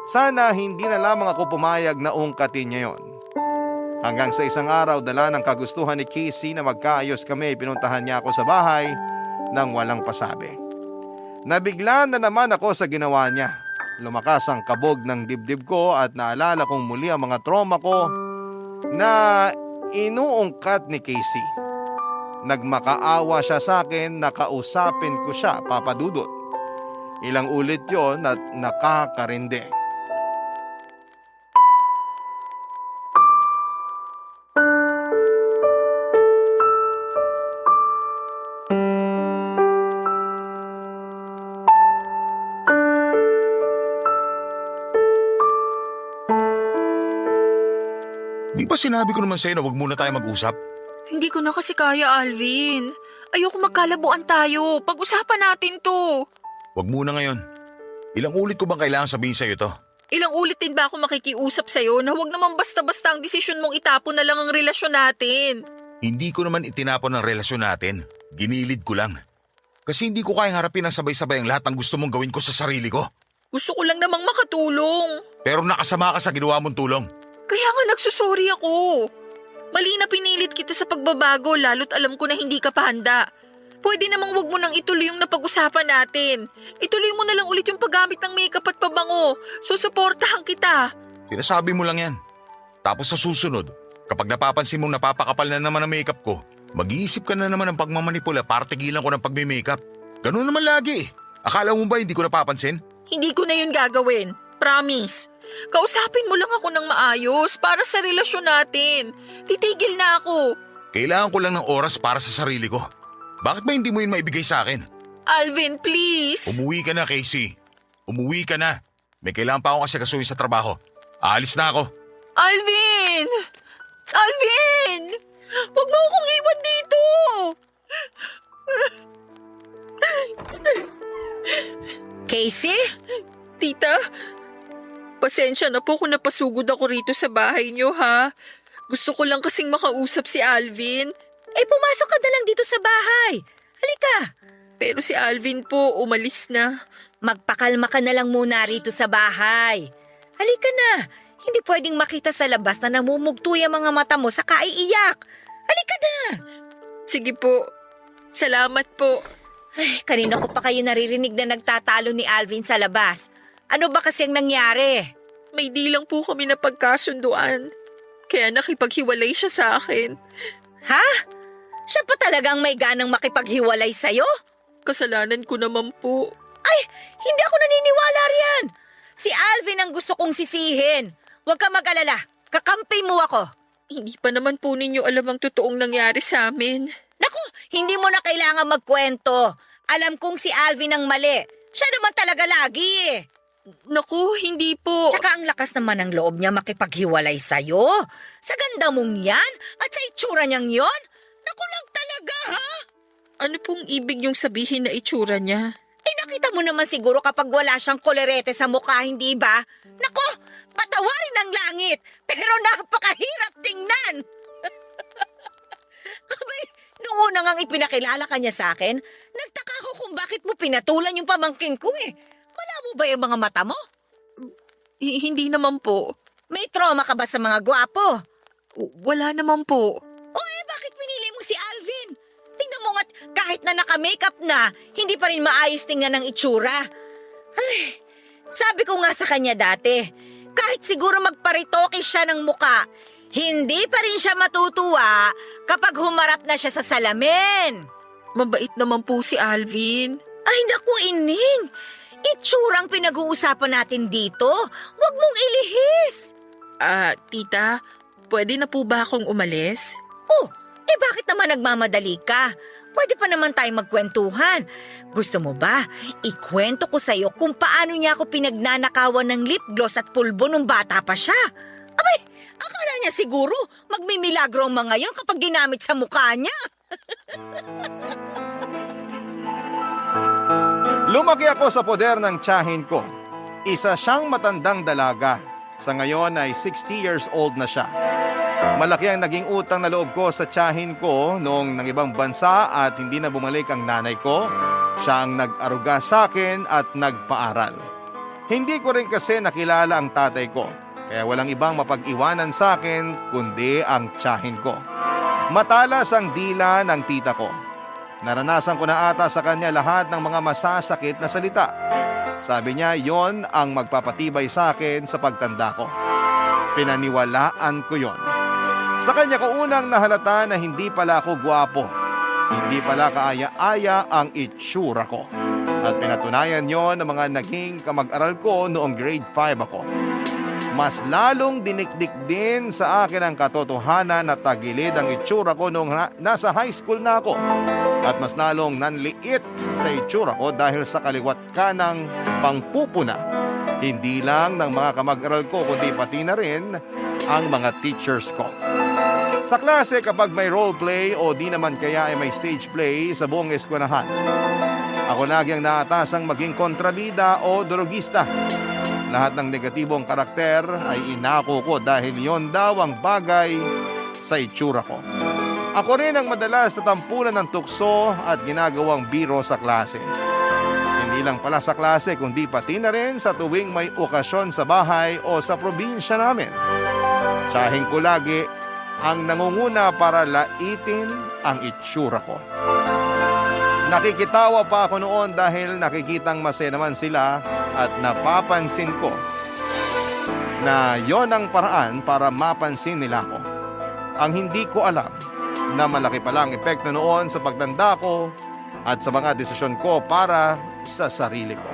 Sana hindi na lamang ako pumayag na ungkatin niya yon. Hanggang sa isang araw, dala ng kagustuhan ni Casey na magkaayos kami, pinuntahan niya ako sa bahay nang walang pasabi. Nabigla na naman ako sa ginawa niya. Lumakas ang kabog ng dibdib ko at naalala kong muli ang mga trauma ko na inuungkat ni Casey. Nagmakaawa siya sa akin na kausapin ko siya, Papa Dudut. Ilang ulit yon at nakakarindi. Di ba sinabi ko naman sa'yo na wag muna tayo mag-usap? Hindi ko na kasi kaya, Alvin. Ayoko magkalabuan tayo. Pag-usapan natin to. Wag muna ngayon. Ilang ulit ko bang kailangan sabihin sa'yo to? Ilang ulit din ba ako makikiusap sa'yo na huwag naman basta-basta ang desisyon mong itapon na lang ang relasyon natin? Hindi ko naman itinapon ang relasyon natin. Ginilid ko lang. Kasi hindi ko kayang harapin ang sabay-sabay ang lahat ng gusto mong gawin ko sa sarili ko. Gusto ko lang namang makatulong. Pero nakasama ka sa ginawa mong tulong. Kaya nga nagsusorry ako. Mali na pinilit kita sa pagbabago lalo't alam ko na hindi ka pa handa. Pwede namang wag mo nang ituloy yung napag-usapan natin. Ituloy mo na lang ulit yung paggamit ng makeup at pabango. Susuportahan kita. Sinasabi mo lang yan. Tapos sa susunod, kapag napapansin mong napapakapal na naman ang makeup ko, mag-iisip ka na naman ng pagmamanipula para tigilan ko ng pagme-makeup. Ganun naman lagi. Akala mo ba hindi ko napapansin? Hindi ko na yun gagawin. Promise. Kausapin mo lang ako ng maayos para sa relasyon natin. Titigil na ako. Kailangan ko lang ng oras para sa sarili ko. Bakit ba hindi mo yun maibigay sa akin? Alvin, please. Umuwi ka na, Casey. Umuwi ka na. May kailangan pa akong asikasuhin sa trabaho. Aalis na ako. Alvin! Alvin! Huwag mo akong iwan dito! Casey? Tita, pasensya na po kung napasugod ako rito sa bahay niyo, ha? Gusto ko lang kasing makausap si Alvin. Pumasok ka na lang dito sa bahay. Halika. Pero si Alvin po umalis na. Magpakalma ka na lang muna rito sa bahay. Halika na. Hindi pwedeng makita sa labas na namumugto yung mga mata mo sa kaiiyak. Halika na. Sige po. Salamat po. Ay, kanina ko pa kayo naririnig na nagtatalo ni Alvin sa labas. Ano ba kasi ang nangyari? May di lang po kami na pagkasunduan. Kaya nakipaghiwalay siya sa akin. Ha? Siya pa talagang may ganang makipaghiwalay sa'yo? Kasalanan ko naman po. Ay, hindi ako naniniwala riyan. Si Alvin ang gusto kong sisihin. Huwag ka mag-alala. Kakampi mo ako. Hindi pa naman po ninyo alam ang totoong nangyari sa amin. Naku, hindi mo na kailangan magkwento. Alam kong si Alvin ang mali. Siya naman talaga lagi eh. Naku, hindi po. Tsaka ang lakas naman ng loob niya makipaghiwalay sa'yo. Sa ganda mong yan at sa itsura niyang yon. Naku lang talaga ha? Ano pong ibig niyong sabihin na itsura niya? Nakita mo naman siguro kapag wala siyang kolerete sa mukha, hindi ba? Naku, patawarin ng langit, pero napakahirap tingnan. Abay, noong una ngang ipinakilala ka niya sa akin, nagtaka ko kung bakit mo pinatulan yung pamangkin ko eh. Wala mo ba yung mga mata mo? Hindi naman po. May trauma ka ba sa mga gwapo? Wala naman po. Bakit pinili mo si Alvin? Tingnan mo nga't kahit na naka-makeup na, hindi pa rin maayos tingnan ng itsura. Ay, sabi ko nga sa kanya dati, kahit siguro magparitoke siya ng muka, hindi pa rin siya matutuwa kapag humarap na siya sa salamin. Mabait naman po si Alvin. Ay naku, Ining. Itsurang pinag-uusapan natin dito. Huwag mong ilihis. Tita, pwede na po ba akong umalis? Bakit naman nagmamadali ka? Pwede pa naman tayong magkwentuhan. Gusto mo ba? Ikwento ko sa'yo kung paano niya ako pinagnanakawan ng lip gloss at pulbo nung bata pa siya. Abay, akala niya siguro magmimilagro ang mga yan kapag ginamit sa mukha niya. Lumaki ako sa poder ng tiyahin ko. Isa siyang matandang dalaga. Sa ngayon ay 60 years old na siya. Malaki ang naging utang na loob ko sa tiyahin ko noong nang ibang bansa at hindi na bumalik ang nanay ko. Siya ang nag-aruga sa akin at nagpaaral. Hindi ko rin kasi nakilala ang tatay ko, kaya walang ibang mapag-iwanan sa akin kundi ang tiyahin ko. Matalas ang dila ng tita ko. Naranasan ko na ata sa kanya lahat ng mga masasakit na salita. Sabi niya yon ang magpapatibay sa akin sa pagtanda ko. Pinaniwalaan ko yon. Sa kanya ko unang nahalata na hindi pala ako gwapo. Hindi pala kaaya-aya ang itsura ko. At pinatunayan yon ng mga naging kamag-aral ko noong grade 5 ako. Mas lalong dinikdik din sa akin ang katotohanan na tagilid ang itsura ko noong nasa high school na ako. At mas lalong nanliit sa itsura ko dahil sa kaliwat kanang pangpupuna. Hindi lang ng mga kamag-aral ko kundi pati na rin ang mga teachers ko. Sa klase kapag may role play o di naman kaya ay may stage play sa buong eskwelahan, ako lagi ang naatasang maging kontrabida o drogista. Lahat ng negatibong karakter ay inako ko dahil yon daw ang bagay sa itsura ko. Ako rin ang madalas natampulan ng tukso at ginagawang biro sa klase. Hindi lang pala sa klase kundi pati na rin sa tuwing may okasyon sa bahay o sa probinsya namin. Tsahin ko lagi ang nangunguna para laitin ang itsura ko. Nakikitawa pa ako noon dahil nakikitang masaya naman sila at napapansin ko na yon ang paraan para mapansin nila ako. Ang hindi ko alam na malaki pala ang epekto noon sa pagtanda ko at sa mga desisyon ko para sa sarili ko.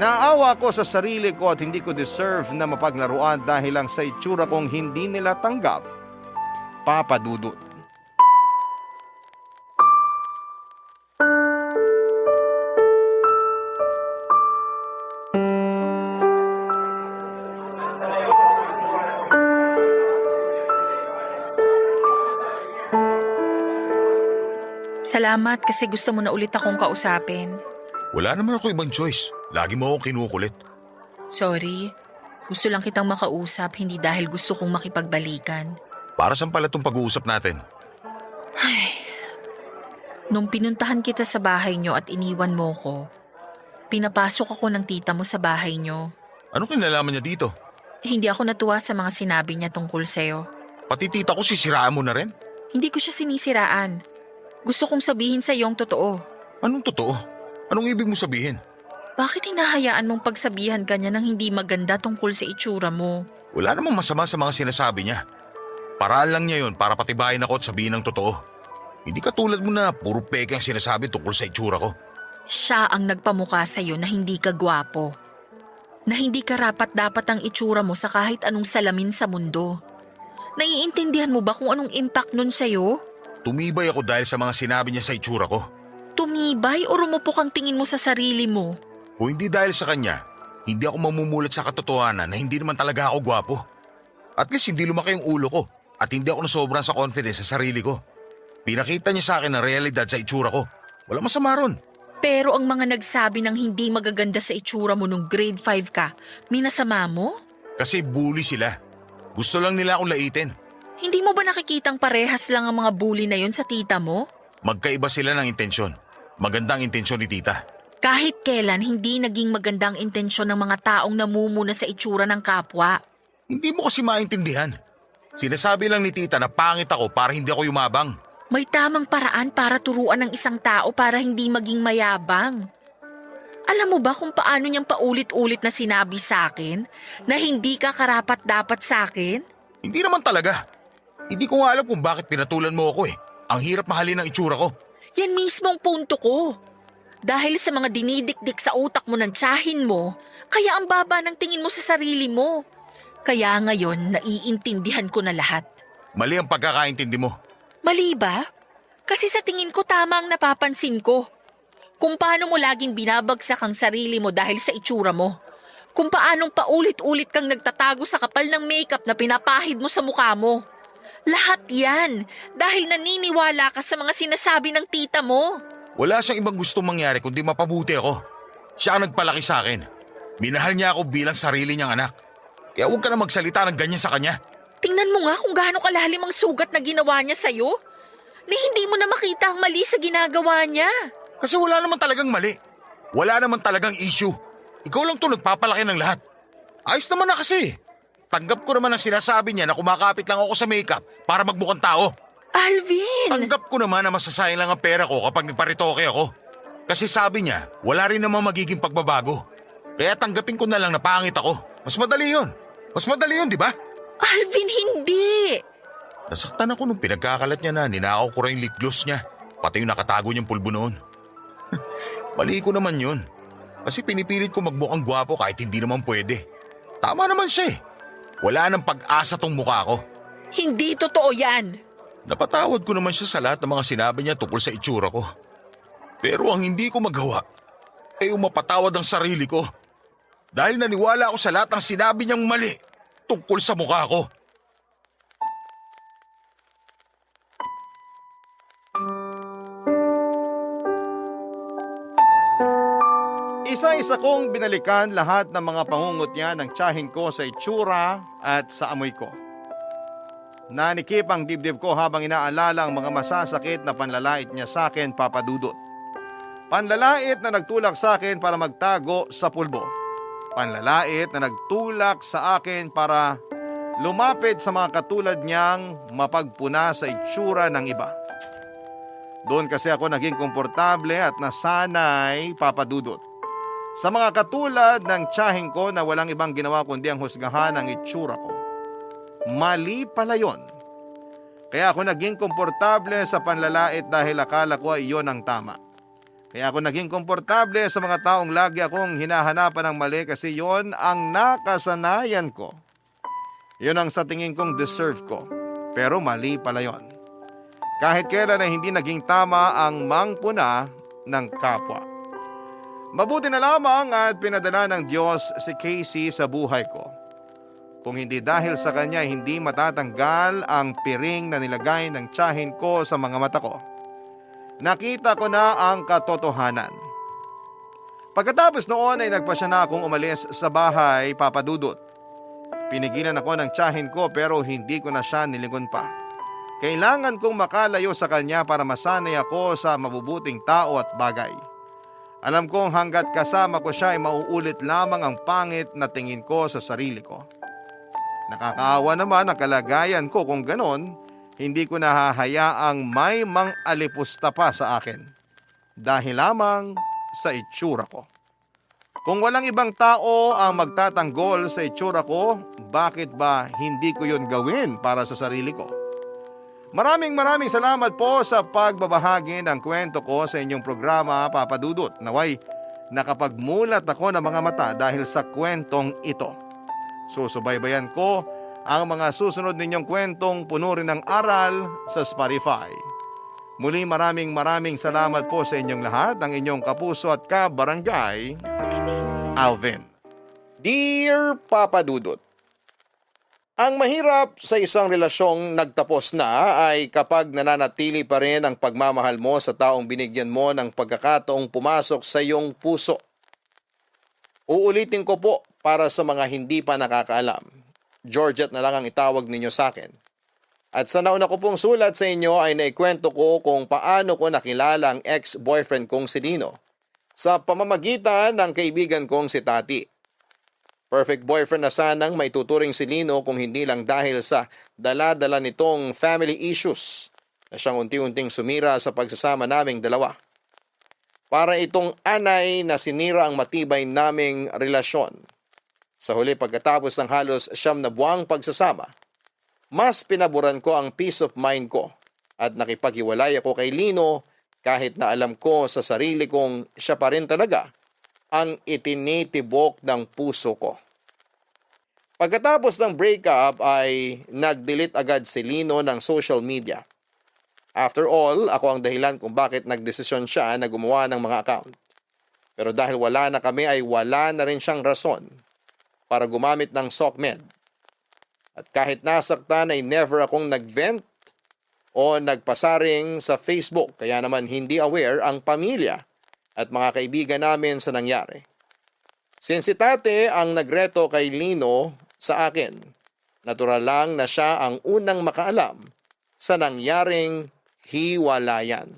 Naawa ko sa sarili ko at hindi ko deserve na mapaglaruan dahil lang sa itsura kong hindi nila tanggap. Papa Dudut. Salamat kasi gusto mo na ulit akong kausapin. Wala naman ako ibang choice. Lagi mo akong kinukulit. Sorry. Gusto lang kitang makausap, hindi dahil gusto kong makipagbalikan. Para saan pala itong pag-uusap natin? Nung pinuntahan kita sa bahay nyo at iniwan mo ko, pinapasok ako ng tita mo sa bahay nyo. Ano kinalaman niya dito? Hindi ako natuwa sa mga sinabi niya tungkol sa'yo. Pati tita ko sisiraan mo na rin? Hindi ko siya sinisiraan. Gusto kong sabihin sa'yo ang totoo. Anong totoo? Anong ibig mo sabihin? Bakit hinahayaan mong pagsabihan ka niya ng hindi maganda tungkol sa itsura mo? Wala namang masama sa mga sinasabi niya. Paraan lang niya yon para patibayin ako at sabihin ang totoo. Hindi katulad mo na puro peke ang sinasabi tungkol sa itsura ko. Siya ang nagpamukha sa'yo na hindi ka gwapo. Na hindi karapat-dapat ang itsura mo sa kahit anong salamin sa mundo. Naiintindihan mo ba kung anong impact nun sa'yo? Tumibay ako dahil sa mga sinabi niya sa itsura ko. Tumibay o rumupok ang tingin mo sa sarili mo? Kung hindi dahil sa kanya, hindi ako mamumulat sa katotohanan na hindi naman talaga ako gwapo. At least hindi lumaki yung ulo ko at hindi ako nasobran sa confidence sa sarili ko. Pinakita niya sa akin ang realidad sa itsura ko. Wala masama ron. Pero ang mga nagsabi ng hindi magaganda sa itsura mo nung grade 5 ka, minasama mo? Kasi bully sila. Gusto lang nila akong laitin. Hindi mo ba nakikitang parehas lang ang mga bully na yon sa tita mo? Magkaiba sila ng intensyon. Magandang intensyon ni tita. Kahit kailan hindi naging magandang intensyon ng mga taong namumuna sa itsura ng kapwa. Hindi mo kasi maintindihan. Sinasabi lang ni tita na pangit ako para hindi ako yumabang. May tamang paraan para turuan ng isang tao para hindi maging mayabang. Alam mo ba kung paano niyang paulit-ulit na sinabi sa akin na hindi ka karapat-dapat sa akin? Hindi naman talaga. Hindi ko nga alam kung bakit pinatulan mo ako eh. Ang hirap mahalin ang itsura ko. Yan mismo ang punto ko. Dahil sa mga dinidikdik sa utak mo ng tiyahin mo, kaya ang baba ng tingin mo sa sarili mo. Kaya ngayon, naiintindihan ko na lahat. Mali ang pagkakaintindi mo. Mali ba? Kasi sa tingin ko tama ang napapansin ko. Kung paano mo laging binabagsak ang sarili mo dahil sa itsura mo. Kung paanong paulit-ulit kang nagtatago sa kapal ng makeup na pinapahid mo sa mukha mo. Lahat yan dahil naniniwala ka sa mga sinasabi ng tita mo. Wala siyang ibang gustong mangyari kundi mapabuti ako. Siya ang nagpalaki sa akin. Minahal niya ako bilang sarili niyang anak. Kaya huwag ka na magsalita ng ganyan sa kanya. Tingnan mo nga kung gaano kalalim ang sugat na ginawa niya sa'yo. Na hindi mo na makita ang mali sa ginagawa niya. Kasi wala naman talagang mali. Wala naman talagang issue. Ikaw lang to nagpapalaki ng lahat. Ayos naman na kasi. Tanggap ko naman ang sinasabi niya na kumakapit lang ako sa makeup para magmukhang tao. Alvin! Tanggap ko naman na masasayang lang ang pera ko kapag nagparitoke ako. Kasi sabi niya, wala rin naman magiging pagbabago. Kaya tanggapin ko na lang na pangit ako. Mas madali yun. Mas madali yun, di ba? Alvin, hindi! Nasaktan ako nung pinagkakalat niya na ninakaw ko rin yung lip gloss niya. Pati yung nakatago niyang pulbo noon. Mali ko naman yun. Kasi pinipilit ko magmukhang gwapo kahit hindi naman pwede. Tama naman siya eh. Wala nang pag-asa tong mukha ko. Hindi totoo yan! Napatawad ko naman siya sa lahat ng mga sinabi niya tungkol sa itsura ko. Pero ang hindi ko magawa ay mapatawad ang sarili ko. Dahil naniwala ako sa lahat ng sinabi niyang mali tungkol sa mukha ko. Isa-isa kong binalikan lahat ng mga pangungutya ng tiyahin ko sa itsura at sa amoy ko. Nanikip ang dibdib ko habang inaalala ang mga masasakit na panlalait niya sa akin, Papa Dudut. Panlalait na nagtulak sa akin para magtago sa pulbo. Panlalait na nagtulak sa akin para lumapit sa mga katulad niyang mapagpuna sa itsura ng iba. Doon kasi ako naging komportable at nasanay, Papa Dudut. Sa mga katulad ng tiyahin ko na walang ibang ginawa kundi ang husgahan ang itsura ko. Mali pala yon. Kaya ako naging komportable sa panlalait dahil akala ko ay iyon ang tama. Kaya ako naging komportable sa mga taong lagi akong hinahanapan ng mali kasi yon ang nakasanayan ko. Yon ang sa tingin kong deserve ko. Pero mali pala yon. Kahit kailan ay hindi naging tama ang mangpuna ng kapwa. Mabuti na lamang at pinadala ng Diyos si Casey sa buhay ko. Kung hindi dahil sa kanya, hindi matatanggal ang piring na nilagay ng tiyahin ko sa mga mata ko. Nakita ko na ang katotohanan. Pagkatapos noon ay nagpasya na akong umalis sa bahay, Papa Dudut. Pinigilan ako ng tiyahin ko pero hindi ko na siya nilingon pa. Kailangan kong makalayo sa kanya para masanay ako sa mabubuting tao at bagay. Alam kong hanggat kasama ko siya ay mauulit lamang ang pangit na tingin ko sa sarili ko. Nakakaawa naman ang kalagayan ko kung ganon, hindi ko nahahayaang may mang-alipusta pa sa akin. Dahil lamang sa itsura ko. Kung walang ibang tao ang magtatanggol sa itsura ko, bakit ba hindi ko yun gawin para sa sarili ko? Maraming salamat po sa pagbabahagi ng kwento ko sa inyong programa, Papa Dudut. Naway, nakapagmulat ako ng mga mata dahil sa kwentong ito. Susubaybayan ko ang mga susunod ninyong kwentong puno rin ng aral sa Spotify. Muli maraming salamat po sa inyong lahat, ang inyong kapuso at kabarangay, Alvin. Dear Papa Dudut, ang mahirap sa isang relasyong nagtapos na ay kapag nananatili pa rin ang pagmamahal mo sa taong binigyan mo ng pagkakataong pumasok sa iyong puso. Uulitin ko po para sa mga hindi pa nakakaalam. Georgette na lang ang itawag ninyo sa akin. At sa nauna ko pong sulat sa inyo ay naikwento ko kung paano ko nakilala ang ex-boyfriend kong si Dino sa pamamagitan ng kaibigan kong si Tati. Perfect boyfriend na sanang maituturing si Lino kung hindi lang dahil sa dala-dala nitong family issues na siyang unti-unting sumira sa pagsasama naming dalawa. Para itong anay na sinira ang matibay naming relasyon. Sa huli pagkatapos ng halos 9 na buwang pagsasama, mas pinaboran ko ang peace of mind ko at nakipaghiwalay ako kay Lino kahit na alam ko sa sarili kong siya pa rin talaga ang itinitibok ng puso ko. Pagkatapos ng breakup ay nag-delete agad si Lino ng social media. After all, ako ang dahilan kung bakit nagdesisyon siya na gumawa ng mga account. Pero dahil wala na kami ay wala na rin siyang rason para gumamit ng SOCMED. At kahit nasaktan ay never akong nag-vent o nagpasaring sa Facebook, kaya naman hindi aware ang pamilya at mga kaibigan namin sa nangyari. Since si Tate ang nagreto kay Lino sa akin, natural lang na siya ang unang makaalam sa nangyaring hiwalayan.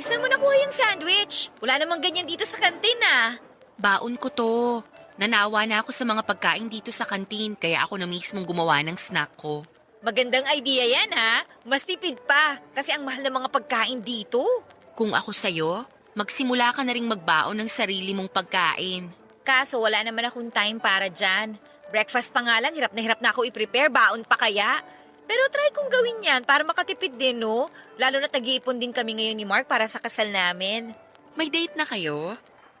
saan mo nakuha yung sandwich? Wala namang ganyan dito sa kantin ah. Baon ko to. Nanawa na ako sa mga pagkain dito sa kantin, kaya ako na mismong gumawa ng snack ko. Magandang idea yan ha. Mas tipid pa kasi ang mahal ng mga pagkain dito. Kung ako sa'yo, magsimula ka na ring magbaon ng sarili mong pagkain. Kaso wala naman akong time para dyan. Breakfast pa nga lang, hirap na ako i-prepare, baon pa kaya. Pero try kong gawin yan para makatipid din, no? Lalo na tag-iipon din kami ngayon ni Mark para sa kasal namin. May date na kayo?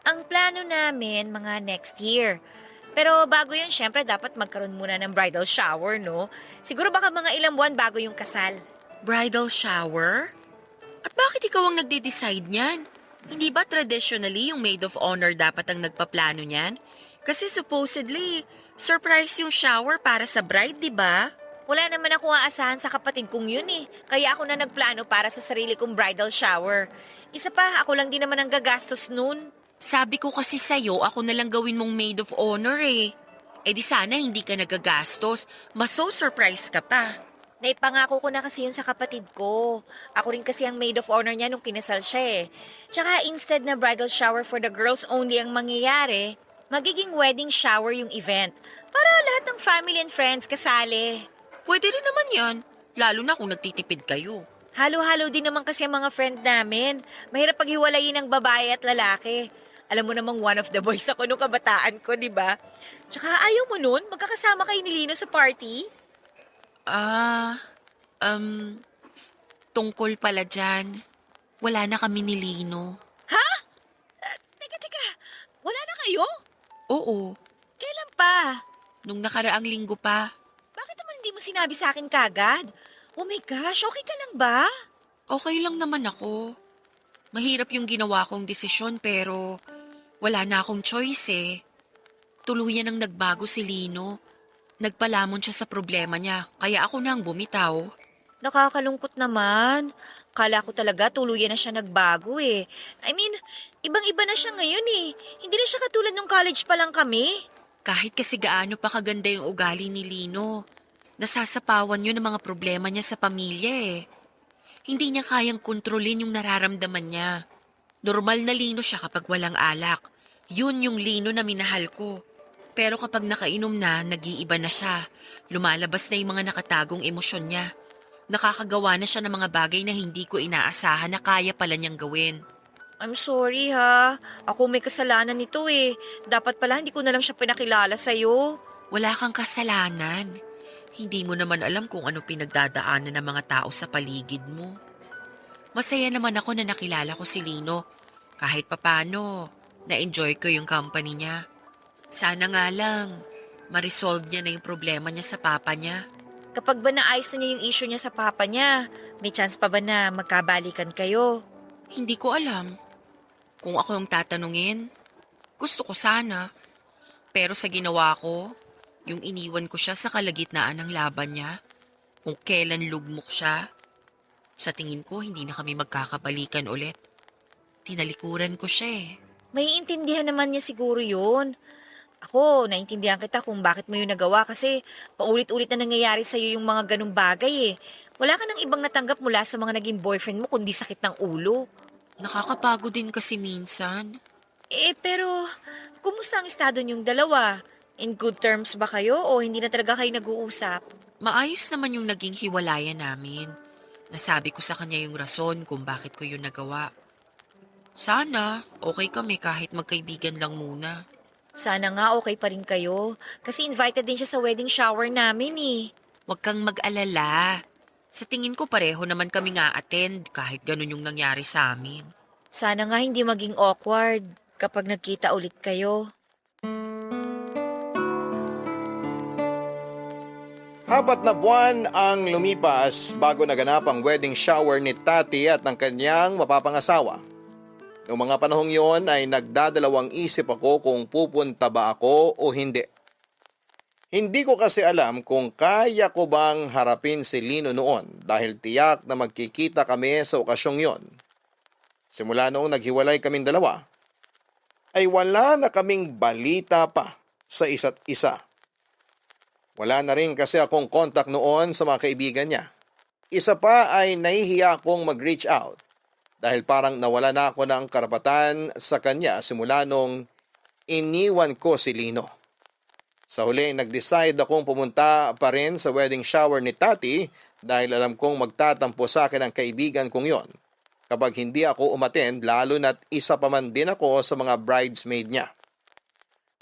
Ang plano namin, mga next year. Pero bago yun, syempre dapat magkaroon muna ng bridal shower, no? Siguro baka mga ilang buwan bago yung kasal. Bridal shower? At bakit ikaw ang nagde-decide niyan? Hindi ba traditionally yung maid of honor dapat ang nagpaplano niyan? Kasi supposedly, surprise yung shower para sa bride, di ba? Wala naman ako aasahan sa kapatid kong yun eh. Kaya ako na nagplano para sa sarili kong bridal shower. Isa pa, ako lang din naman ang gagastos nun. Sabi ko kasi sa'yo, ako na lang gawin mong maid of honor eh. Eh di sana hindi ka nagagastos, maso-surprise ka pa. Naipangako ko na kasi yun sa kapatid ko. Ako rin kasi ang maid of honor niya nung kinasal siya eh. Tsaka instead na bridal shower for the girls only ang mangyayari, magiging wedding shower yung event. Para lahat ng family and friends kasali. Pwede rin naman yan, lalo na kung nagtitipid kayo. Halo-halo din naman kasi ang mga friend namin. Mahirap paghiwalayin ng babae at lalaki. Alam mo namang one of the boys ako nung kabataan ko, di ba? Tsaka ayaw mo nun, magkakasama kayo ni Lino sa party? Tungkol pala dyan. Wala na kami ni Lino. Teka, wala na kayo? Oo, Kailan pa? nung nakaraang linggo pa. Bakit naman hindi mo sinabi sa akin kagad? Oh my gosh, okay ka lang ba? Okay lang naman ako. Mahirap yung ginawa kong desisyon pero wala na akong choice eh. Tuluyan ang nagbago si Lino. Nagpalamon siya sa problema niya, kaya ako na ang bumitaw. Nakakalungkot naman. Kala ko talaga tuluyan na siya nagbago eh. I mean, ibang-iba na siya ngayon eh. Hindi na siya katulad nung college pa lang kami. Kahit kasi gaano pa kaganda yung ugali ni Lino, nasasapawan yun ng mga problema niya sa pamilya eh. Hindi niya kayang kontrolin yung nararamdaman niya. Normal na Lino siya kapag walang alak. Yun yung Lino na minahal ko. Pero kapag nakainom na, nag-iiba na siya. Lumalabas na yung mga nakatagong emosyon niya. Nakakagawa na siya ng mga bagay na hindi ko inaasahan na kaya pala niyang gawin. I'm sorry ha. Ako may kasalanan nito eh. Dapat pala hindi ko na lang siya pinakilala sa'yo. Wala kang kasalanan. Hindi mo naman alam kung ano pinagdadaanan ng mga tao sa paligid mo. Masaya naman ako na nakilala ko si Lino. Kahit papano, na-enjoy ko yung company niya. Sana nga lang, ma-resolve niya na yung problema niya sa papa niya. Kapag ba naayos na niya yung issue niya sa papa niya, may chance pa ba na magkabalikan kayo? Hindi ko alam. Kung ako yung tatanungin, gusto ko sana. Pero sa ginawa ko, yung iniwan ko siya sa kalagitnaan ng laban niya, kung kailan lugmok siya, sa tingin ko hindi na kami magkakabalikan ulit. Tinalikuran ko siya eh. May intindihan naman niya siguro yun. Ako, naintindihan kita kung bakit mo yun nagawa kasi paulit-ulit na nangyayari sa'yo yung mga ganong bagay eh. Wala ka nang ibang natanggap mula sa mga naging boyfriend mo kundi sakit ng ulo. Nakakapagod din kasi minsan. Pero kumusta ang estado niyong dalawa? In good terms ba kayo o hindi na talaga kayo nag-uusap? Maayos naman yung naging hiwalayan namin. Nasabi ko sa kanya yung rason kung bakit ko yun nagawa. Sana, okay kami kahit magkaibigan lang muna. Sana nga okay pa rin kayo. Kasi invited din siya sa wedding shower namin eh. Huwag kang mag-alala. Sa tingin ko pareho naman kami nga attend kahit ganun yung nangyari sa amin. Sana nga hindi maging awkward kapag nagkita ulit kayo. Apat na buwan ang lumipas bago naganap ang wedding shower ni Tati at ng kanyang mapapangasawa. Noong mga panahong yon ay nagdadalawang isip ako kung pupunta ba ako o hindi. Hindi ko kasi alam kung kaya ko bang harapin si Lino noon dahil tiyak na magkikita kami sa okasyong yon. Simula noong naghiwalay kaming dalawa, ay wala na kaming balita pa sa isa't isa. Wala na rin kasi akong contact noon sa mga kaibigan niya. Isa pa ay nahihiya akong mag-reach out dahil parang nawala na ako ng karapatan sa kanya simula nung iniwan ko si Lino. Sa huli, nag-decide akong pumunta pa rin sa wedding shower ni Tati dahil alam kong magtatampo sa akin ang kaibigan kong yon kapag hindi ako umattend, lalo na't isa pa man din ako sa mga bridesmaid niya.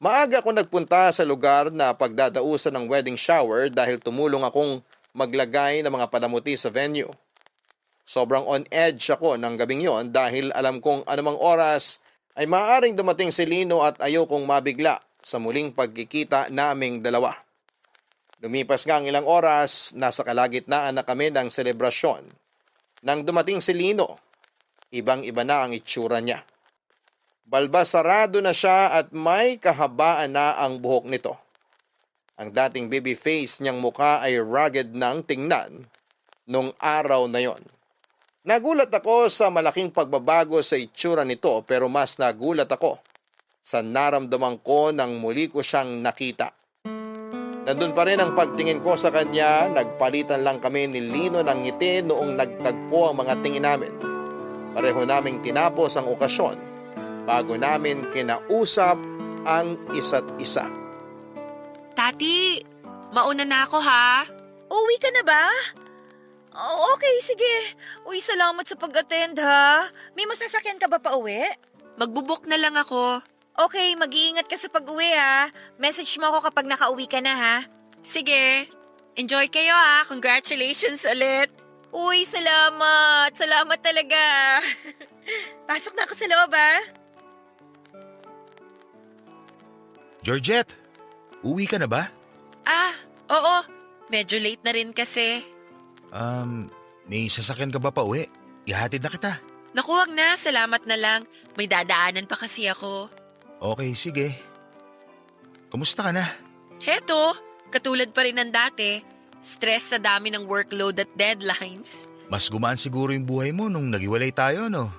Maaga ako nagpunta sa lugar na pagdadausan ng wedding shower dahil tumulong akong maglagay ng mga panamuti sa venue. Sobrang on edge ako ng gabing yon dahil alam kong anumang oras ay maaaring dumating si Lino at ayokong mabigla sa muling pagkikita naming dalawa. Lumipas nga ang ilang oras, nasa kalagitnaan na kami ng selebrasyon. Nang dumating si Lino, ibang-iba na ang itsura niya. Balbasarado na siya at may kahabaan na ang buhok nito. Ang dating baby face niyang mukha ay rugged ng tingnan nung araw na yon. Nagulat ako sa malaking pagbabago sa itsura nito pero mas nagulat ako sa naramdaman ko nang muli ko siyang nakita. Nandun pa rin ang pagtingin ko sa kanya, nagpalitan lang kami ni Lino ng ngiti noong nagtagpo ang mga tingin namin. Pareho naming tinapos ang okasyon bago namin kinausap ang isa't isa. Tati, mauna na ako ha. Uwi ka na ba? Oh, okay, sige. Uy, salamat sa pag-attend ha. May masasakyan ka ba pa uwi? Magbubuk na lang ako. Okay, mag-iingat ka sa pag-uwi ha. Message mo ako kapag nakauwi ka na ha. Sige, enjoy kayo ha. Congratulations ulit. Uy, salamat. Salamat talaga. Pasok na ako sa loob ha. Georgette, uwi ka na ba? Ah, oo. Medyo late na rin kasi. May sasakyan ka ba pa uwi? Ihatid na kita. Naku, wag na. Salamat na lang. May dadaanan pa kasi ako. Okay, sige. Kumusta ka na? Heto, katulad pa rin ng dati. Stress sa dami ng workload at deadlines. Mas gumaan siguro yung buhay mo nung naghiwalay tayo, no?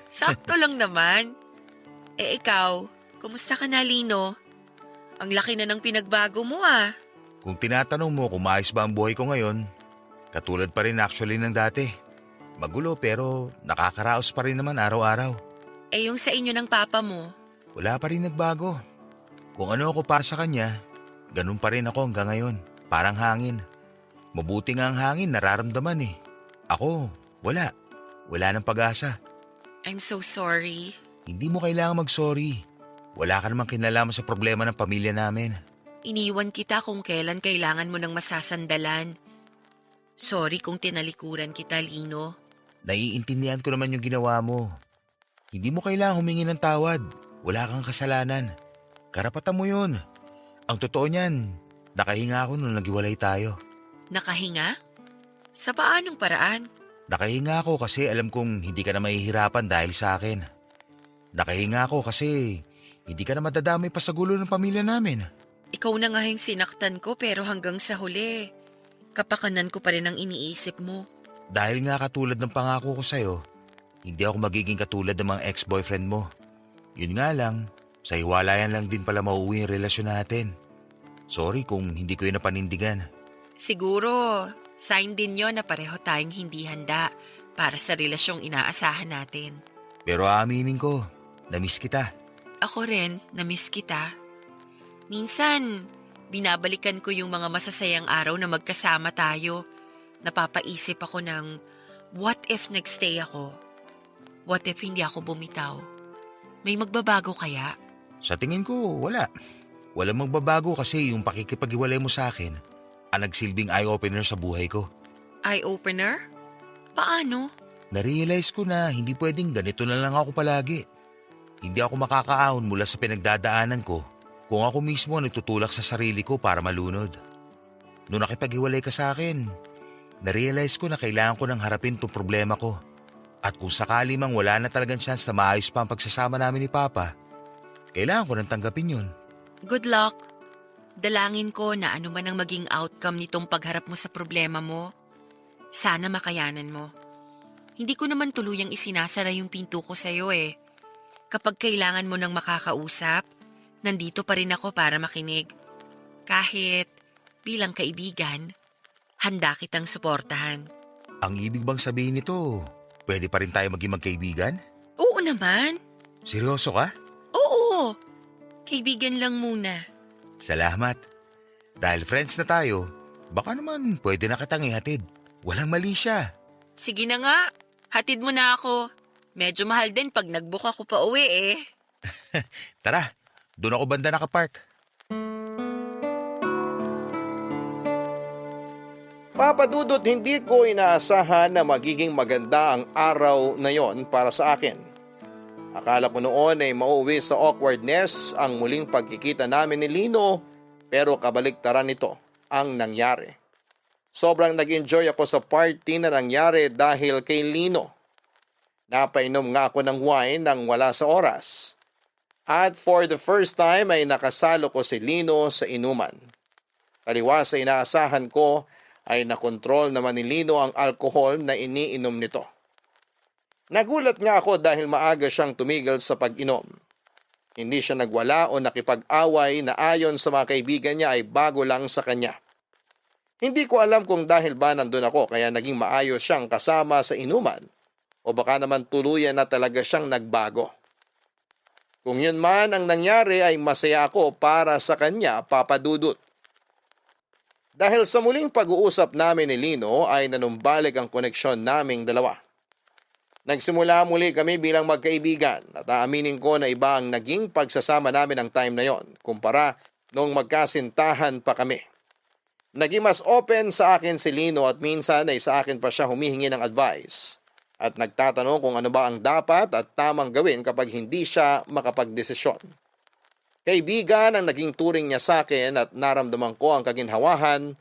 Sakto lang naman. Eh ikaw, kumusta ka na, Lino? Ang laki na ng pinagbago mo ah. Kung tinatanong mo kung maayos ba ang buhay ko ngayon, katulad pa rin actually ng dati. Magulo pero nakakaraos pa rin naman araw-araw. Eh yung sa inyo ng papa mo, Wala pa rin nagbago. Kung ano ako para sa kanya, ganun pa rin ako hanggang ngayon. Parang hangin. Mabuti nga ang hangin, nararamdaman eh. Ako, wala. Wala ng pag-asa. I'm so sorry. Hindi mo kailangan mag-sorry. Wala ka namang kinalaman sa problema ng pamilya namin. Iniwan kita kung kailan kailangan mo ng masasandalan. Sorry kung tinalikuran kita, Lino. Naiintindihan ko naman yung ginawa mo. Hindi mo kailangan humingi ng tawad. Wala kang kasalanan. Karapatan mo yun. Ang totoo niyan, nakahinga ako nung naghiwalay tayo. Nakahinga? Sa paanong paraan? Nakahinga ako kasi alam kong hindi ka na mahihirapan dahil sa akin. Nakahinga ako kasi hindi ka na madadamay pa sa gulo ng pamilya namin. Ikaw na nga yung sinaktan ko pero hanggang sa huli, kapakanan ko pa rin ang iniisip mo. Dahil nga katulad ng pangako ko sa'yo, hindi ako magiging katulad ng mga ex-boyfriend mo. Yun nga lang, sa hiwalayan lang din pala mauwi yung relasyon natin. Sorry kung hindi ko yun napanindigan. Siguro, sign din yon na pareho tayong hindi handa para sa relasyong inaasahan natin. Pero aaminin ko, na-miss kita. Ako rin, na-miss kita. Minsan, binabalikan ko yung mga masasayang araw na magkasama tayo. Napapaisip ako ng, what if nagstay ako? What if hindi ako bumitaw? May magbabago kaya? Sa tingin ko, wala. Walang magbabago kasi yung pakikipaghiwalay mo sa akin ang nagsilbing eye-opener sa buhay ko. Eye-opener? Paano? Narealize ko na hindi pwedeng ganito na lang ako palagi. Hindi ako makakaahon mula sa pinagdadaanan ko kung ako mismo nagtutulak sa sarili ko para malunod. Noong nakipaghiwalay ka sa akin, narealize ko na kailangan ko nang harapin tong problema ko. At kung sakali mang wala na talagang chance na maayos pa ang pagsasama namin ni Papa, kailangan ko nang tanggapin yun. Good luck. Dalangin ko na ano man ang maging outcome nitong pagharap mo sa problema mo, sana makayanan mo. Hindi ko naman tuluyang isinasara yung pinto ko sa'yo eh. Kapag kailangan mo ng makakausap, nandito pa rin ako para makinig. Kahit bilang kaibigan, handa kitang suportahan. Ang ibig bang sabihin nito, pwede pa rin tayo maging magkaibigan? Oo naman. Seryoso ka? Oo. Kaibigan lang muna. Salamat. Dahil friends na tayo, baka naman pwede na kitang ihatid. Walang mali siya. Sige na nga. Hatid mo na ako. Medyo mahal din pag nag-book ako pa uwi eh. Tara, doon ako banda nakapark. Papa Dudut, hindi ko inaasahan na magiging maganda ang araw na yon para sa akin. Akala ko noon ay mauwi sa awkwardness ang muling pagkikita namin ni Lino, pero kabaliktaran nito ang nangyari. Sobrang nag-enjoy ako sa party na nangyari dahil kay Lino. Napainom nga ako ng wine nang wala sa oras. At for the first time ay nakasalo ko si Lino sa inuman. Taliwas sa inaasahan ko ay nakontrol naman ni Lino ang alkohol na iniinom nito. Nagulat nga ako dahil maaga siyang tumigil sa pag-inom. Hindi siya nagwala o nakipag-away na ayon sa mga kaibigan niya ay bago lang sa kanya. Hindi ko alam kung dahil ba nandun ako kaya naging maayos siyang kasama sa inuman o baka naman tuluyan na talaga siyang nagbago. Kung yun man ang nangyari ay masaya ako para sa kanya, Papa Dudut. Dahil sa muling pag-uusap namin ni Lino ay nanumbalik ang koneksyon naming dalawa. Nagsimula muli kami bilang magkaibigan at aaminin ko na iba ang naging pagsasama namin ng time na yon kumpara noong magkasintahan pa kami. Naging mas open sa akin si Lino at minsan ay sa akin pa siya humihingi ng advice at nagtatanong kung ano ba ang dapat at tamang gawin kapag hindi siya makapagdesisyon. Kaibigan ang naging turing niya sa akin at naramdaman ko ang kaginhawahan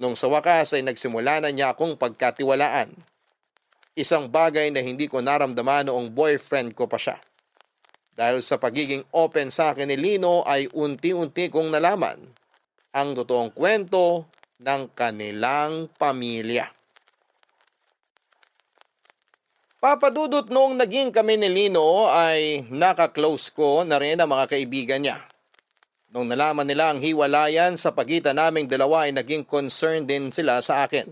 nung sa wakas ay nagsimula na niya akong pagkatiwalaan. Isang bagay na hindi ko naramdaman noong boyfriend ko pa siya. Dahil sa pagiging open sa akin ni Lino ay unti-unti kong nalaman ang totoong kwento ng kanilang pamilya. Papa Dudut, noong naging kami ni Lino ay naka-close ko na rin ang mga kaibigan niya. Nung nalaman nila ang hiwalayan sa pagitan naming dalawa ay naging concerned din sila sa akin.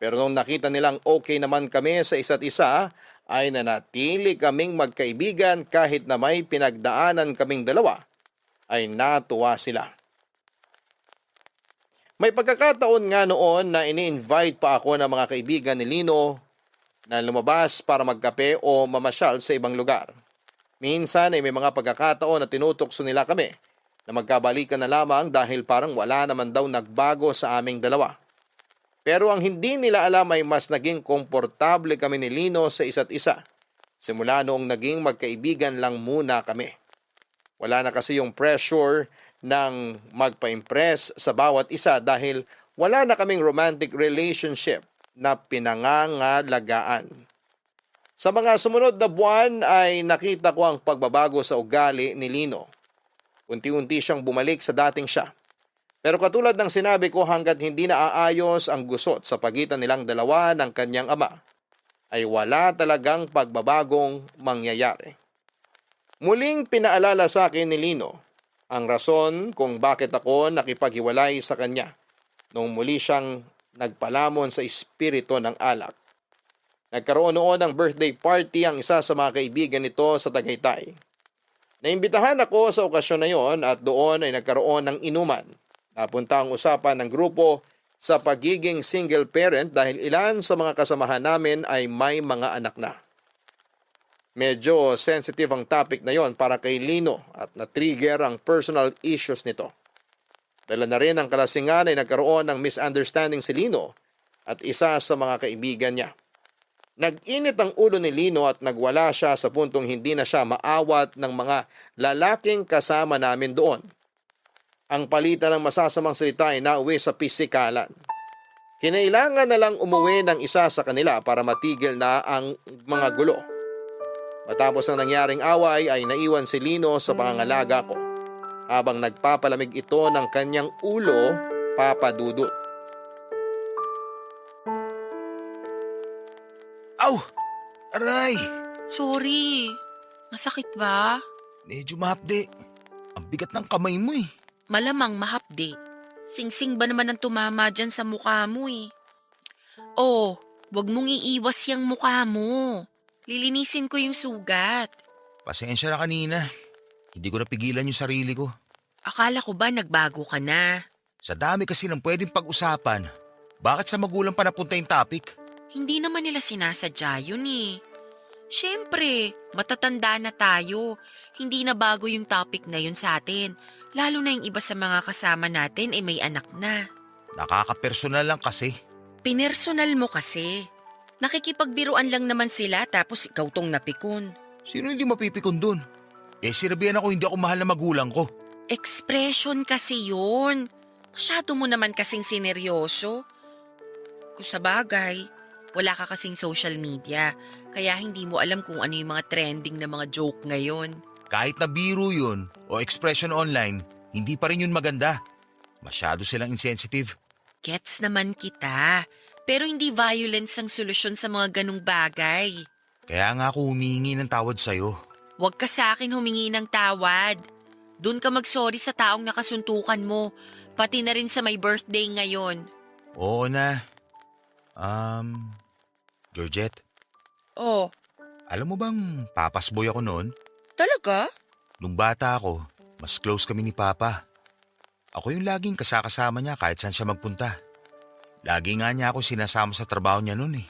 Pero nung nakita nilang okay naman kami sa isa't isa, ay nanatili kaming magkaibigan kahit na may pinagdaanan kaming dalawa, ay natuwa sila. May pagkakataon nga noon na ini-invite pa ako ng mga kaibigan ni Lino na lumabas para magkape o mamasyal sa ibang lugar. Minsan ay may mga pagkakataon na tinutokso nila kami na magkabalikan na lamang dahil parang wala naman daw nagbago sa aming dalawa. Pero ang hindi nila alam ay mas naging komportable kami ni Lino sa isa't isa. Simula noong naging magkaibigan lang muna kami. Wala na kasi yung pressure ng magpa-impress sa bawat isa dahil wala na kaming romantic relationship na pinangangalagaan. Sa mga sumunod na buwan ay nakita ko ang pagbabago sa ugali ni Lino. Unti-unti siyang bumalik sa dating siya. Pero katulad ng sinabi ko, hanggat hindi naaayos ang gusot sa pagitan nilang dalawa ng kanyang ama, ay wala talagang pagbabagong mangyayari. Muling pinaalala sa akin ni Lino ang rason kung bakit ako nakipaghiwalay sa kanya nung muli siyang nagpalamon sa espiritu ng alak. Nagkaroon noon ng birthday party ang isa sa mga kaibigan nito sa Tagaytay. Naimbitahan ako sa okasyon na yon at doon ay nagkaroon ng inuman. Napunta ang usapan ng grupo sa pagiging single parent dahil ilan sa mga kasamahan namin ay may mga anak na. Medyo sensitive ang topic na yon para kay Lino at na-trigger ang personal issues nito. Dala na rin ang kalasingan ay nagkaroon ng misunderstanding si Lino at isa sa mga kaibigan niya. Nag-init ang ulo ni Lino at nagwala siya sa puntong hindi na siya maawat ng mga lalaking kasama namin doon. Ang palitan ng masasamang salita ay nauwi sa pisikalan. Kinailangan na lang umuwi ng isa sa kanila para matigil na ang mga gulo. Matapos ang nangyaring away ay naiwan si Lino sa pangangalaga ko habang nagpapalamig ito ng kanyang ulo, Papa Dudut. Aw! Aray! Sorry. Masakit ba? Medyo mahapde. Ang bigat ng kamay mo eh. Malamang mahapdi. Singsing ba naman ang tumama dyan sa mukha mo eh? Oh, Huwag mong iiwas yung mukha mo. Lilinisin ko yung sugat. Pasensya na kanina. Hindi ko napigilan yung sarili ko. Akala ko ba nagbago ka na? Sa dami kasi ng pwedeng pag-usapan, bakit sa magulang pa napunta yung topic? Hindi naman nila sinasadya yun eh. Siyempre, matatanda na tayo. Hindi na bago yung topic na yun sa atin. Lalo na yung iba sa mga kasama natin may anak na. Nakaka-personal lang kasi. Pinersonal mo kasi. Nakikipagbiruan lang naman sila tapos ikaw tong napikon. Sino hindi mapipikon dun? Sinabihan ako hindi ako mahal na magulang ko. Expression kasi yun. Masyado mo naman kasing sineryoso. Kung sa bagay, wala ka kasing social media, kaya hindi mo alam kung ano yung mga trending na mga joke ngayon. Kahit na biro yun o expression online, hindi pa rin yun maganda. Masyado silang insensitive. Gets naman kita, pero hindi violence ang solusyon sa mga ganong bagay. Kaya nga ako humihingi ng tawad sa'yo. Huwag ka sa akin humingi ng tawad. Doon ka mag-sorry sa taong nakasuntukan mo, pati na rin sa may birthday ngayon. Oo na. Georgette, Oh, alam mo bang papasboy ako noon? talaga? Nung bata ako, mas close kami ni Papa. Ako yung laging kasakasama niya kahit saan siya magpunta. Lagi nga niya ako sinasama sa trabaho niya noon eh.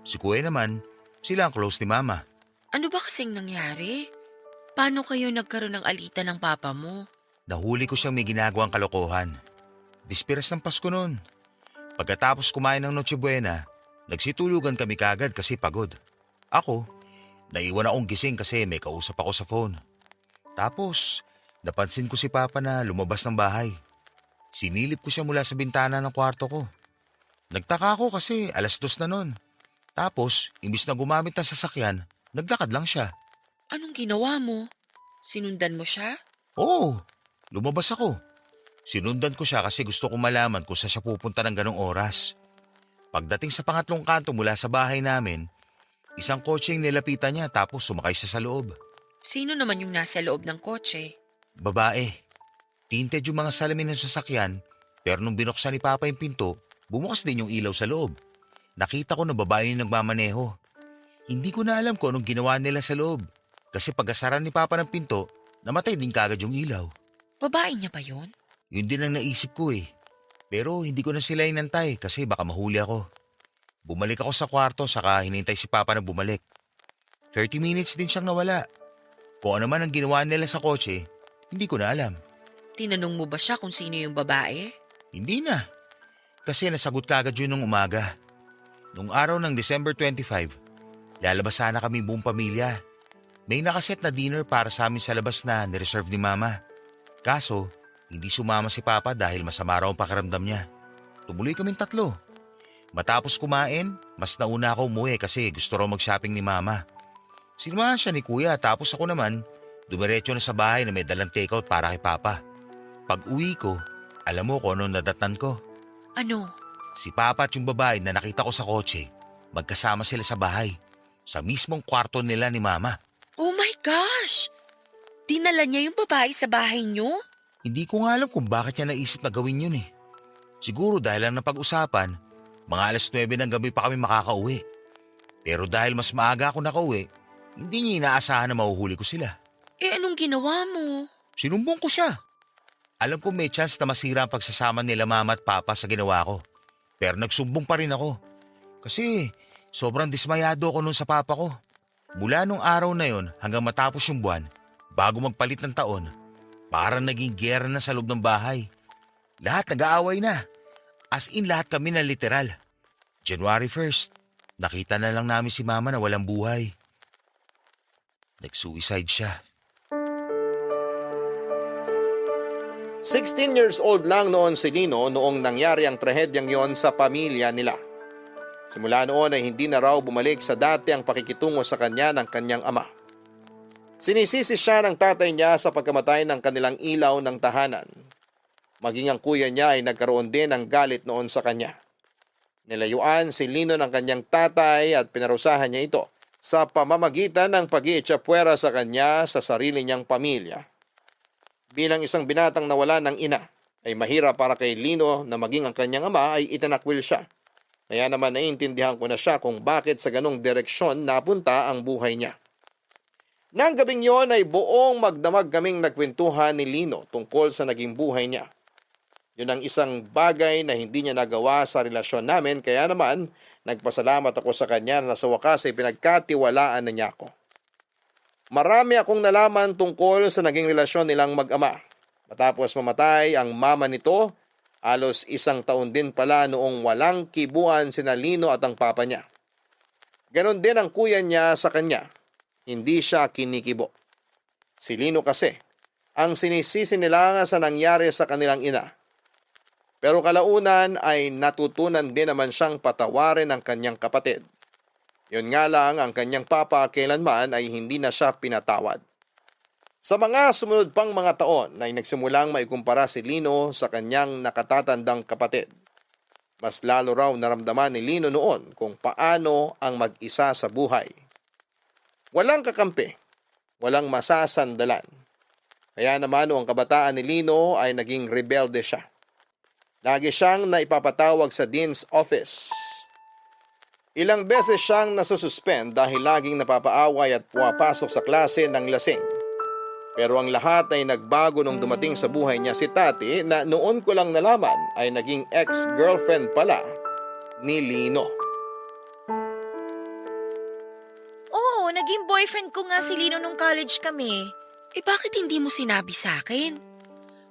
Si Kuya naman, sila ang close ni Mama. Ano ba kasing nangyari? Paano kayo nagkaroon ng alitan ng papa mo? Nahuli ko siyang may ginagawang kalokohan. Bispiras ng Pasko noon. Pagkatapos kumain ng Noche Buena, nagsitulugan kami kagad kasi pagod. Ako, naiwan akong gising kasi may kausap ako sa phone. Tapos, napansin ko si Papa na lumabas ng bahay. Sinilip ko siya mula sa bintana ng kwarto ko. Nagtaka ako kasi 2:00 na noon. Tapos, imbis na gumamit ng sasakyan, naglakad lang siya. Anong ginawa mo? Sinundan mo siya? Oo, lumabas ako. Sinundan ko siya kasi gusto ko malaman kung saan siya pupunta ng ganong oras. Pagdating sa pangatlong kanto mula sa bahay namin, isang kotse yung nilapitan niya tapos sumakay siya sa loob. Sino naman yung nasa loob ng kotse? Babae. Tinted yung mga salamin ng sasakyan, pero nung binuksan ni Papa yung pinto, bumukas din yung ilaw sa loob. Nakita ko na babae yung nagmamaneho. Hindi ko na alam kung anong ginawa nila sa loob. Kasi pag-asara ni Papa ng pinto, namatay din kagad yung ilaw. Babae niya ba yun? Yun din ang naisip ko eh. Pero hindi ko na sila inantay kasi baka mahuli ako. Bumalik ako sa kwarto saka hinintay si Papa na bumalik. 30 minutes din siyang nawala. Kung ano man ang ginawa nila sa kotse, hindi ko na alam. Tinanong mo ba siya kung sino yung babae? Hindi na. Kasi nasagot kagad yun nung umaga. Nung araw ng December 25, lalabas sana kami buong pamilya. May nakaset na dinner para sa amin sa labas na nireserve ni Mama. Kaso, hindi sumama si Papa dahil masama raw ang pakiramdam niya. Tumuloy kaming 3. Matapos kumain, mas nauna ako umuwi kasi gusto raw mag-shopping ni Mama. Sinamahan siya ni Kuya tapos ako naman, dumiretso na sa bahay na may dalang takeout para kay Papa. Pag uwi ko, alam mo kung anong nadatnan ko? Ano? Si Papa at yung babae na nakita ko sa kotse, magkasama sila sa bahay. Sa mismong kwarto nila ni Mama. Oh my gosh! Dinala niya yung babae sa bahay niyo? Hindi ko nga alam kung bakit niya naisip na gawin yun eh. Siguro dahil lang napag-usapan, mga 9:00 ng gabi pa kami makakauwi. Pero dahil mas maaga ako nakauwi, hindi niya inaasahan na mahuhuli ko sila. Anong ginawa mo? Sinumbong ko siya. Alam ko may chance na masira ang pagsasama nila Mama at Papa sa ginawa ko. Pero nagsumbong pa rin ako. Kasi sobrang dismayado ako noon sa Papa ko. Mula nung araw na yon hanggang matapos yung buwan, bago magpalit ng taon, parang naging giyera na sa loob ng bahay. Lahat nag-aaway na. As in lahat kami na literal. January 1st, nakita na lang namin si Mama na walang buhay. Nag-suicide siya. 16 years old lang noon si Lino noong nangyari ang trahedyang yon sa pamilya nila. Simula noon ay hindi na raw bumalik sa dati ang pakikitungo sa kanya ng kanyang ama. Sinisisi siya ng tatay niya sa pagkamatay ng kanilang ilaw ng tahanan. Maging ang kuya niya ay nagkaroon din ng galit noon sa kanya. Nilayuan si Lino ng kanyang tatay at pinarusahan niya ito sa pamamagitan ng pag-iitsapwera sa kanya sa sarili niyang pamilya. Bilang isang binatang nawala ng ina, ay mahirap para kay Lino na maging ang kanyang ama ay itanakwil siya. Kaya naman naiintindihan ko na siya kung bakit sa ganong direksyon napunta ang buhay niya. Nang gabing yon ay buong magdamag kaming nagkwentuhan ni Lino tungkol sa naging buhay niya. Yun ang isang bagay na hindi niya nagawa sa relasyon namin, kaya naman nagpasalamat ako sa kanya na sa wakas ay pinagkatiwalaan na niya ako. Marami akong nalaman tungkol sa naging relasyon nilang mag-ama. Matapos mamatay ang mama nito, halos 1 taon din pala noong walang kibuan sina Lino at ang papa niya. Ganon din ang kuya niya sa kanya. Hindi siya kinikibo. Si Lino kasi, ang sinisisi nila sa nangyari sa kanilang ina. Pero kalaunan ay natutunan din naman siyang patawarin ang kanyang kapatid. Yun nga lang, ang kanyang papa kailanman ay hindi na siya pinatawad. Sa mga sumunod pang mga taon ay nagsimulang maikumpara si Lino sa kanyang nakatatandang kapatid. Mas lalo raw naramdaman ni Lino noon kung paano ang mag-isa sa buhay. Walang kakampi, walang masasandalan. Kaya naman noong kabataan ni Lino ay naging rebelde siya. Lagi siyang naipapatawag sa dean's office. Ilang beses siyang nasususpend dahil laging napapaaway at pumapasok sa klase ng lasing. Pero ang lahat ay nagbago nung dumating sa buhay niya si Tati na noon ko lang nalaman ay naging ex-girlfriend pala ni Lino. Oo, naging boyfriend ko nga si Lino nung college kami. Bakit hindi mo sinabi sa akin?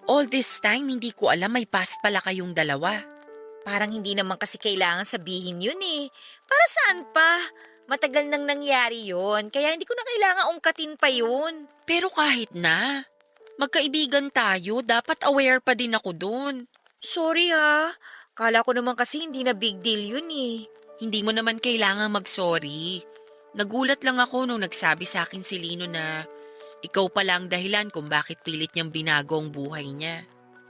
All this time, hindi ko alam may past pala kayong dalawa. Parang hindi naman kasi kailangan sabihin yun eh. Para saan pa? Matagal nang nangyari yun, kaya hindi ko na kailangan ungkatin pa yun. Pero kahit na, magkaibigan tayo, dapat aware pa din ako dun. Sorry ha, kala ko naman kasi hindi na big deal yun eh. Hindi mo naman kailangan mag-sorry. Nagulat lang ako nung nagsabi sa akin si Lino na ikaw pala ang dahilan kung bakit pilit niyang binago ang buhay niya.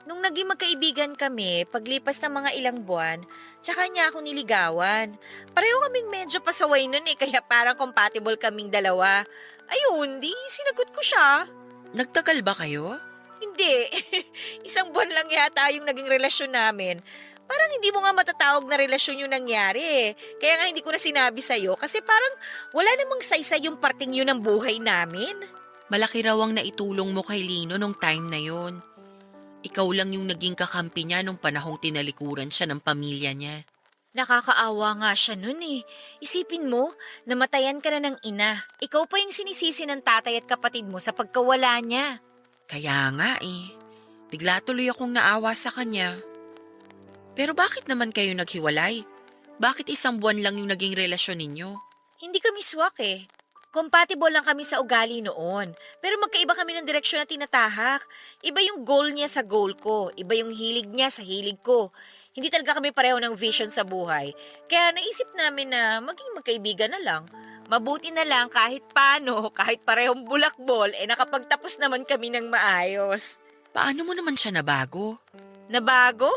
Nung naging magkaibigan kami, paglipas ng mga ilang buwan, tsaka niya ako niligawan. Pareho kaming medyo pasaway nun eh, kaya parang compatible kaming dalawa. Ayun, di sinagot ko siya. Nagtagal ba kayo? Hindi, 1 buwan lang yata yung naging relasyon namin. Parang hindi mo nga matatawag na relasyon yung nangyari eh. Kaya nga hindi ko na sinabi sa'yo kasi parang wala namang saysay yung parting yun ng buhay namin. Malaki raw ang naitulong mo kay Lino nung time na yon. Ikaw lang yung naging kakampi niya nung panahong tinalikuran siya ng pamilya niya. Nakakaawa nga siya nun eh. Isipin mo, namatayan ka na ng ina. Ikaw pa yung sinisisi ng tatay at kapatid mo sa pagkawala niya. Kaya nga eh. Bigla tuloy akong naawa sa kanya. Pero bakit naman kayo naghiwalay? Bakit 1 buwan lang yung naging relasyon ninyo? Hindi kami swak eh. Compatible lang kami sa ugali noon. Pero magkaiba kami ng direksyon na tinatahak. Iba yung goal niya sa goal ko. Iba yung hilig niya sa hilig ko. Hindi talaga kami pareho ng vision sa buhay. Kaya naisip namin na maging magkaibigan na lang. Mabuti na lang kahit paano, kahit parehong bulakbol, nakapagtapos naman kami ng maayos. Paano mo naman siya nabago? Nabago?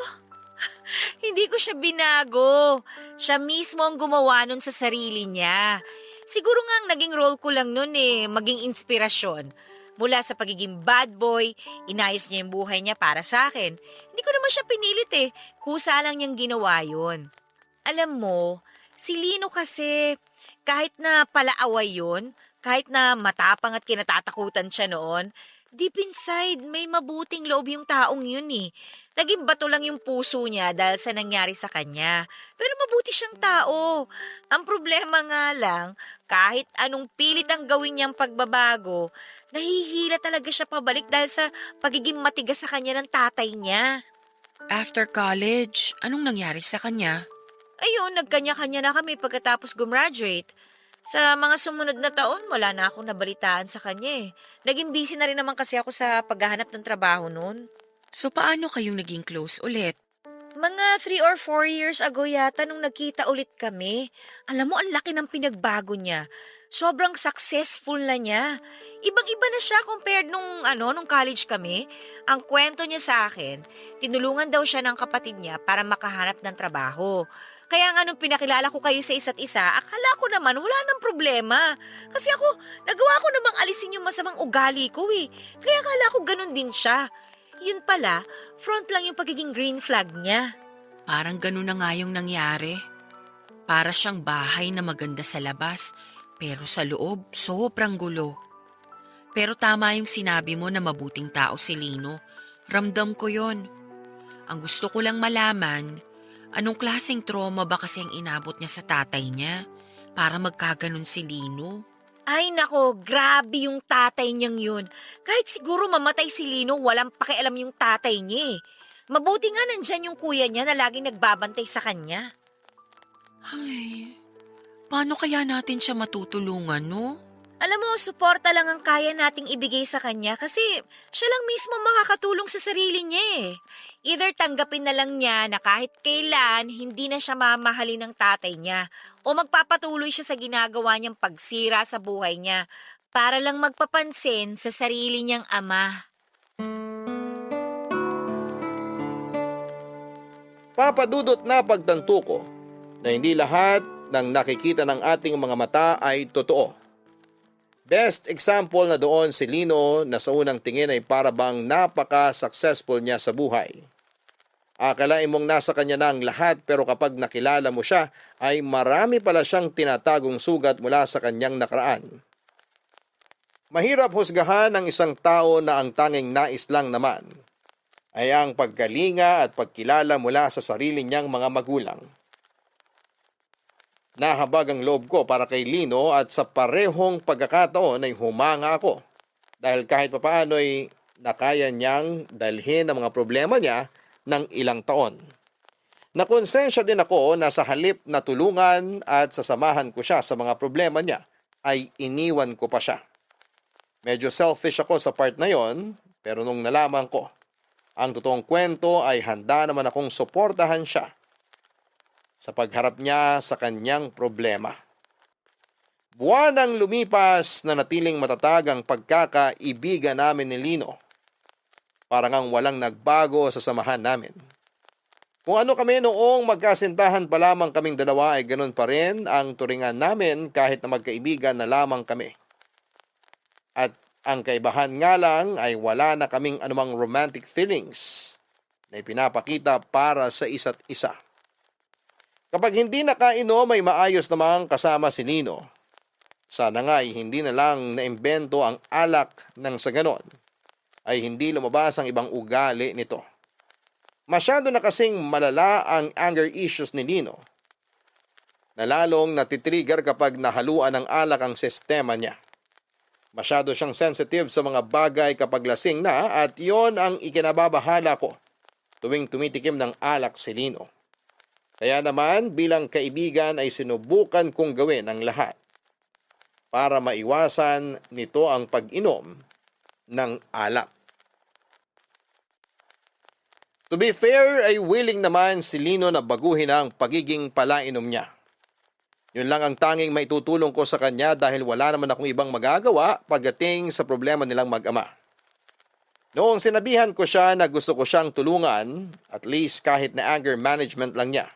Hindi ko siya binago. Siya mismo ang gumawa nun sa sarili niya. Siguro nga ang naging role ko lang nun maging inspirasyon. Mula sa pagiging bad boy, inayos niya yung buhay niya para sa akin. Hindi ko naman siya pinilit kusa lang niyang ginawa yun. Alam mo, si Lino kasi, kahit na palaaway yun, kahit na matapang at kinatatakutan siya noon, deep inside, may mabuting loob yung taong yun Naging bato lang yung puso niya dahil sa nangyari sa kanya. Pero mabuti siyang tao. Ang problema nga lang, kahit anong pilit ang gawin niyang pagbabago, nahihila talaga siya pabalik dahil sa pagiging matigas sa kanya ng tatay niya. After college, anong nangyari sa kanya? Ayun, nagkanya-kanya na kami pagkatapos gumraduate. Sa mga sumunod na taon, wala na akong nabalitaan sa kanya Naging busy na rin naman kasi ako sa paghahanap ng trabaho noon. So paano kayong naging close ulit? Mga 3 or 4 years ago yata nung nagkita ulit kami. Alam mo, ang laki ng pinagbago niya. Sobrang successful na niya. Ibang-iba na siya compared nung college kami. Ang kwento niya sa akin, tinulungan daw siya ng kapatid niya para makahanap ng trabaho. Kaya nga nung pinakilala ko kayo sa isa't isa, akala ko naman wala nang problema. Kasi ako, nagawa ko namang alisin yung masamang ugali ko Kaya akala ko ganun din siya. Yun pala, front lang yung pagiging green flag niya. Parang ganun na nga yung nangyari. Para siyang bahay na maganda sa labas, pero sa loob, sobrang gulo. Pero tama yung sinabi mo na mabuting tao si Lino. Ramdam ko yon. Ang gusto ko lang malaman, anong klaseng trauma ba kasi ang inabot niya sa tatay niya para magkaganon si Lino? Ay nako, grabe yung tatay niyang yun. Kahit siguro mamatay si Lino, walang pakialam yung tatay niya eh. Mabuti nga nandyan yung kuya niya na laging nagbabantay sa kanya. Ay, paano kaya natin siya matutulungan, no? Alam mo, suporta lang ang kaya nating ibigay sa kanya kasi siya lang mismo makakatulong sa sarili niya eh. Either tanggapin na lang niya na kahit kailan hindi na siya mamahalin ng tatay niya o magpapatuloy siya sa ginagawa niyang pagsira sa buhay niya para lang magpapansin sa sarili niyang ama. Papadudot na pagtanto ko na hindi lahat ng nakikita ng ating mga mata ay totoo. Best example na doon si Lino na sa unang tingin ay para bang napaka-successful niya sa buhay. Akalain mong nasa kanya na ang lahat pero kapag nakilala mo siya ay marami pala siyang tinatagong sugat mula sa kanyang nakaraan. Mahirap husgahan ng isang tao na ang tanging nais lang naman ay ang pagkalinga at pagkilala mula sa sarili niyang mga magulang. Nahabag ang loob ko para kay Lino at sa parehong pagkakataon ay humanga ako dahil kahit papaano ay nakaya niyang dalhin ang mga problema niya ng ilang taon. Nakonsensya din ako na sa halip na tulungan at sasamahan ko siya sa mga problema niya ay iniwan ko pa siya. Medyo selfish ako sa part na yon pero nung nalaman ko ang totoong kwento ay handa naman akong suportahan siya sa pagharap niya sa kanyang problema. Buwan ang lumipas na natiling matatag ang pagkakaibigan namin ni Lino. Parang ang walang nagbago sa samahan namin. Kung ano kami noong magkasintahan pa lamang kaming dalawa ay ganun pa rin ang turingan namin kahit na magkaibigan na lamang kami. At ang kaibahan nga lang ay wala na kaming anumang romantic feelings na ipinapakita para sa isa't isa. Kapag hindi nakainom ay maayos namang kasama si Lino. Sana nga ay hindi na lang naimbento ang alak nang sa ganon ay hindi lumabas ang ibang ugali nito. Masyado na kasing malala ang anger issues ni Lino na lalong natitrigger kapag nahaluan ng alak ang sistema niya. Masyado siyang sensitive sa mga bagay kapag lasing na at yon ang ikinababahala ko tuwing tumitikim ng alak si Lino. Kaya naman bilang kaibigan ay sinubukan kong gawin ang lahat para maiwasan nito ang pag-inom ng alak. To be fair ay willing naman si Lino na baguhin ang pagiging palainom niya. Yun lang ang tanging maitutulong ko sa kanya dahil wala naman akong ibang magagawa pagdating sa problema nilang mag-ama. Noong sinabihan ko siya na gusto ko siyang tulungan, at least kahit na anger management lang niya,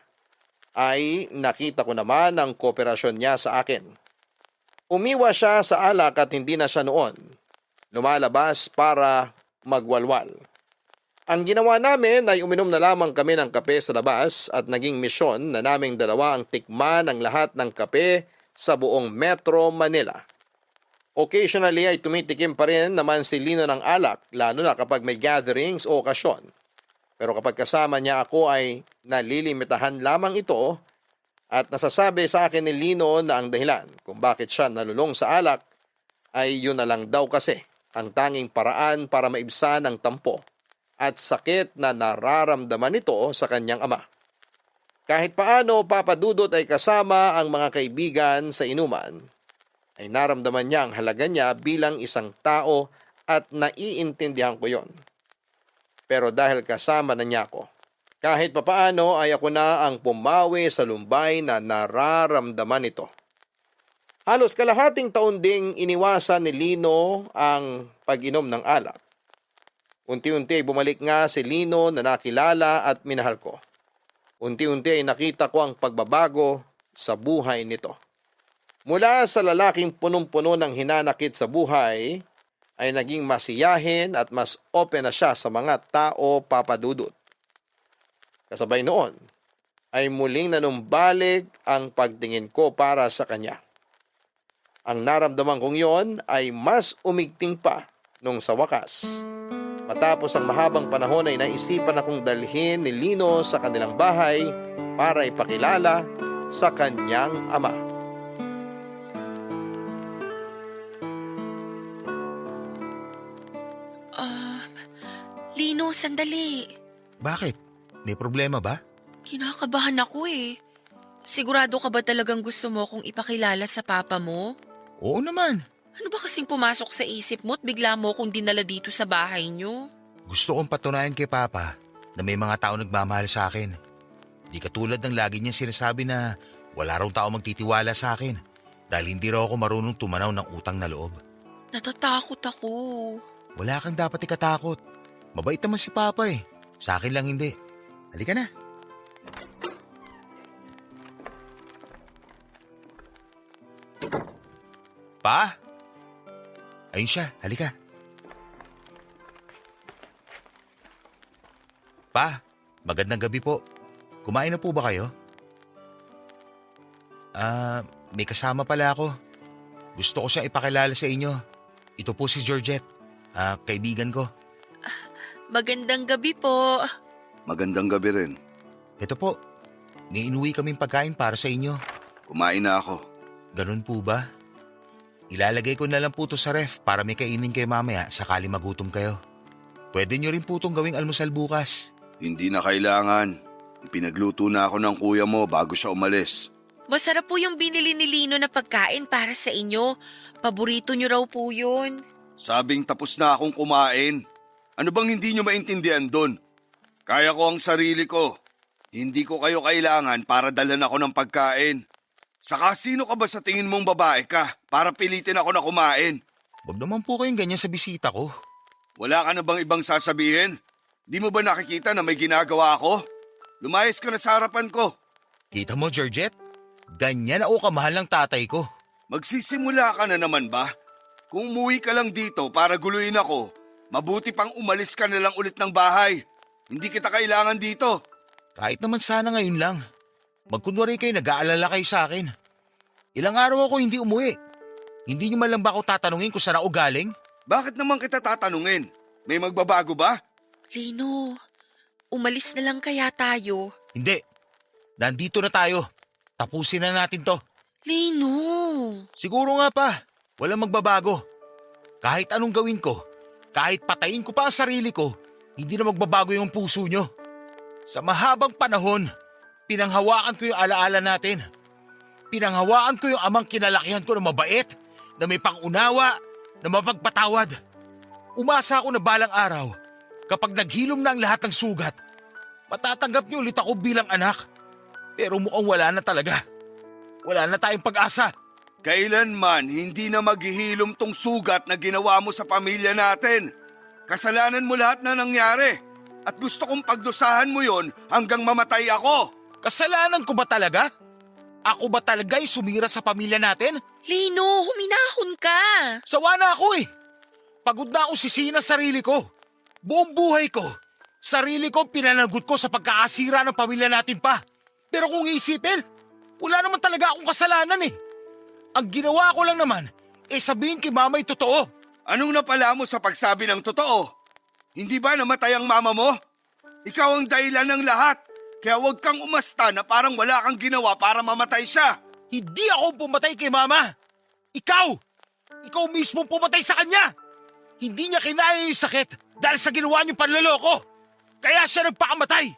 ay nakita ko naman ang kooperasyon niya sa akin. Umiwas siya sa alak at hindi na siya noon lumalabas para magwalwal. Ang ginawa namin ay uminom na lamang kami ng kape sa labas at naging misyon na naming dalawa ang tikman ang lahat ng kape sa buong Metro Manila. Occasionally ay tumitikim pa rin naman si Lino ng alak lalo na kapag may gatherings o okasyon. Pero kapag kasama niya ako ay nalilimitahan lamang ito at nasasabi sa akin ni Lino na ang dahilan kung bakit siya nalulong sa alak ay yun na lang daw kasi ang tanging paraan para maibsan ang tampo at sakit na nararamdaman nito sa kanyang ama. Kahit paano papadudot ay kasama ang mga kaibigan sa inuman, ay naramdaman niya ang halaga niya bilang isang tao at naiintindihan ko yon. Pero dahil kasama na niya ako, kahit papaano ay ako na ang pumawi sa lumbay na nararamdaman nito. Halos kalahating taon ding iniwasan ni Lino ang pag-inom ng alak. Unti-unti ay bumalik nga si Lino na nakilala at minahal ko. Unti-unti ay nakita ko ang pagbabago sa buhay nito. Mula sa lalaking punong-puno ng hinanakit sa buhay, ay naging masiyahin at mas open na siya sa mga tao papadudot. Kasabay noon, ay muling nanumbalik ang pagtingin ko para sa kanya. Ang naramdaman kong yon ay mas umigting pa nung sa wakas. Matapos ang mahabang panahon ay naisipan akong dalhin ni Lino sa kanilang bahay para ipakilala sa kanyang ama. Lino, sandali. Bakit? May problema ba? Kinakabahan ako eh. Sigurado ka ba talagang gusto mo kong ipakilala sa papa mo? Oo naman. Ano ba kasing pumasok sa isip mo at bigla mo kong dinala dito sa bahay niyo? Gusto kong patunayan kay Papa na may mga tao nagmamahal sa akin. Di katulad ng lagi niyang sinasabi na wala raw tao magtitiwala sa akin dahil hindi raw ako marunong tumanaw ng utang na loob. Natatakot ako. Wala kang dapat ikatakot. Mabait naman si Papa eh. Sa akin lang hindi. Halika na. Pa? Ayun siya, halika. Pa, magandang gabi po. Kumain na po ba kayo? May kasama pala ako. Gusto ko siyang ipakilala sa inyo. Ito po si Georgette, kaibigan ko. Magandang gabi po. Magandang gabi rin. Ito po, may inuwi kaming pagkain para sa inyo. Kumain na ako. Ganun po ba? Ilalagay ko na lang po to sa ref para may kainin kayo mamaya sakali magutom kayo. Pwede nyo rin po itong gawing almusal bukas. Hindi na kailangan. Pinagluto na ako ng kuya mo bago siya umalis. Masarap po yung binili ni Lino na pagkain para sa inyo. Paborito niyo raw po yun. Sabing tapos na akong kumain. Ano bang hindi nyo maintindihan doon? Kaya ko ang sarili ko. Hindi ko kayo kailangan para dalhan ako ng pagkain. Saka sino ka ba sa tingin mong babae ka para pilitin ako na kumain? Huwag naman po kayong ganyan sa bisita ko. Wala ka na bang ibang sasabihin? Di mo ba nakikita na may ginagawa ako? Lumayas ka na sa harapan ko. Kita mo, Georgette? Ganyan ako kamahal ng tatay ko. Magsisimula ka na naman ba? Kung umuwi ka lang dito para guluhin ako, mabuti pang umalis ka na lang ulit ng bahay. Hindi kita kailangan dito. Kahit naman sana ngayon lang. Magkunwari kayo, nag-aalala kayo sa akin. Ilang araw ako hindi umuwi. Hindi niyo man lang ba ako tatanungin kung saan ako galing? Bakit naman kita tatanungin? May magbabago ba? Lino, umalis na lang kaya tayo? Hindi. Nandito na tayo. Tapusin na natin to. Lino! Siguro nga pa, walang magbabago. Kahit anong gawin ko, kahit patayin ko pa ang sarili ko, hindi na magbabago yung puso nyo. Sa mahabang panahon, pinanghawakan ko yung alaala natin. Pinanghawakan ko yung amang kinalakihan ko na mabait, na may pangunawa, na mapagpatawad. Umasa ako na balang araw, kapag naghilom na ang lahat ng sugat, matatanggap niyo ulit ako bilang anak. Pero mukhang wala na talaga. Wala na tayong pag-asa. Kailanman hindi na maghihilom tong sugat na ginawa mo sa pamilya natin. Kasalanan mo lahat na nangyari. At gusto kong pagdusahan mo yon hanggang mamatay ako. Kasalanan ko ba talaga? Ako ba talaga yung sumira sa pamilya natin? Lino, huminahon ka! Sawa na ako eh. Pagod na ako sisihin ang sarili ko. Buong buhay ko, sarili ko pinanagot ko sa pagkakasira ng pamilya natin pa. Pero kung isipin, wala naman talaga akong kasalanan eh. Ang ginawa ko lang naman, sabihin kay mama yung totoo. Anong napala mo sa pagsabi ng totoo? Hindi ba namatay ang mama mo? Ikaw ang dahilan ng lahat. Kaya huwag kang umasta na parang wala kang ginawa para mamatay siya. Hindi ako pumatay kay mama. Ikaw! Ikaw mismo pumatay sa kanya! Hindi niya kinaya yung sakit dahil sa ginawa niyong panloloko. Kaya siya nagpakamatay.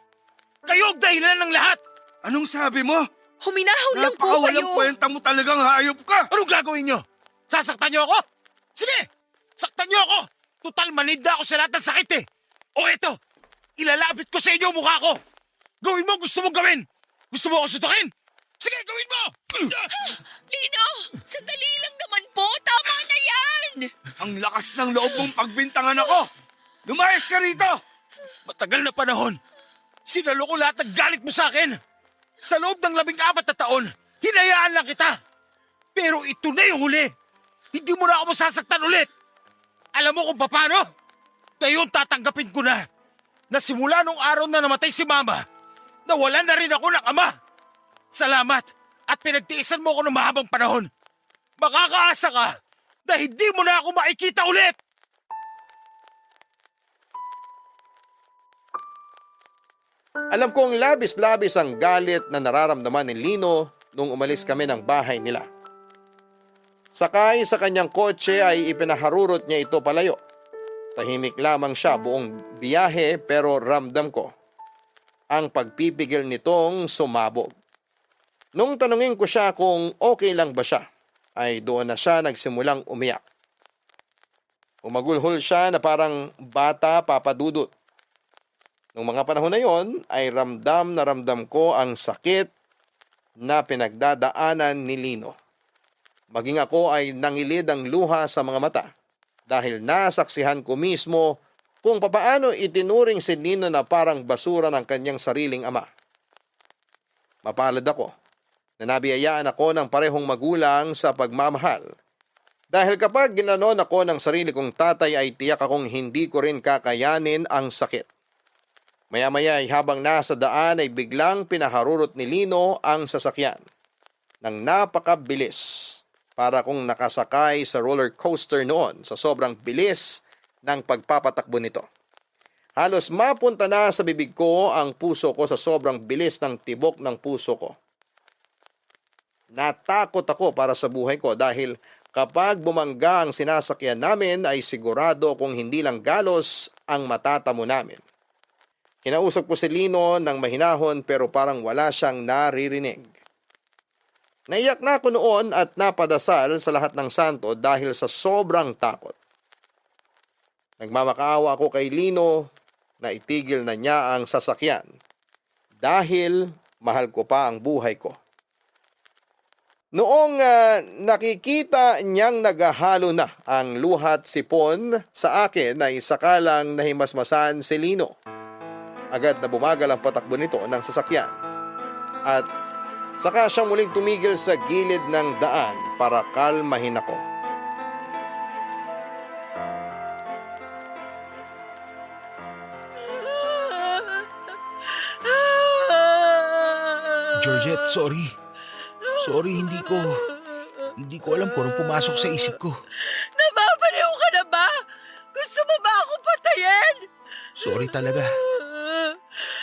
Kayo ang dahilan ng lahat. Anong sabi mo? Huminahon lang po Napakawalang kayo! kwenta mo talagang hayop ka. Anong gagawin niyo? Sasaktan niyo ako? Sige! Saktan niyo ako! Total manid na ako sa lahat ng sakit eh! O eto! Ilalapit ko sa inyo ang mukha ko! Gawin mo ang gusto mong gawin! Gusto mo ako sutukin? Sige, gawin mo! Lino, sandali lang naman po! Tama na yan! Ang lakas ng loob mong pagbintangan ako. Lumayas ka rito. Matagal na panahon. Sinalo ko lahat ng galit mo sa akin. Sa loob ng 14 na taon, hinayaan lang kita. Pero ito na yung huli. Hindi mo na ako masasaktan ulit. Alam mo kung paano? Ngayon tatanggapin ko na simula nung araw na namatay si Mama, Nawalan na rin ako ng ama. Salamat at pinagtiisan mo ako ng mahabang panahon. Makakaasa ka na hindi mo na ako makikita ulit. Alam kong labis-labis ang galit na nararamdaman ni Lino nung umalis kami ng bahay nila. Sakay sa kanyang kotse ay ipinaharurot niya ito palayo. Tahimik lamang siya buong biyahe pero ramdam ko ang pagpipigil nitong sumabog. Nung tanungin ko siya kung okay lang ba siya, ay doon na siya nagsimulang umiyak. Umagulhol siya na parang bata papadudot. Nung mga panahon na yon ay ramdam na ramdam ko ang sakit na pinagdadaanan ni Lino. Maging ako ay nangilid ang luha sa mga mata dahil nasaksihan ko mismo kung papaano itinuring si Lino na parang basura ng kanyang sariling ama. Mapalad ako na nabiyayaan ako ng parehong magulang sa pagmamahal. Dahil kapag ginanon ako ng sarili kong tatay ay tiyak akong hindi ko rin kakayanin ang sakit. Maya-maya ay habang nasa daan ay biglang pinaharurot ni Lino ang sasakyan nang napakabilis para kung nakasakay sa roller coaster noon sa sobrang bilis ng pagpapatakbo nito. Halos mapunta na sa bibig ko ang puso ko sa sobrang bilis ng tibok ng puso ko. Natakot ako para sa buhay ko dahil kapag bumangga ang sinasakyan namin ay sigurado kung hindi lang galos ang matatamo namin. Kinausap ko si Lino ng mahinahon pero parang wala siyang naririnig. Naiyak na ako noon at napadasal sa lahat ng santo dahil sa sobrang takot. Nagmamakaawa ako kay Lino na itigil na niya ang sasakyan dahil mahal ko pa ang buhay ko. Noong nakikita niyang naghahalo na ang luhat sipon sa akin ay sakalang nahimasmasan si Lino. Agad na bumagal ang patakbo nito ng sasakyan at saka siyang muling tumigil sa gilid ng daan para kalmahin ako. Georgette, sorry. Sorry, hindi ko alam kung anong pumasok sa isip ko. Nababaliw ka na ba? Gusto mo ba ako patayin? Sorry talaga.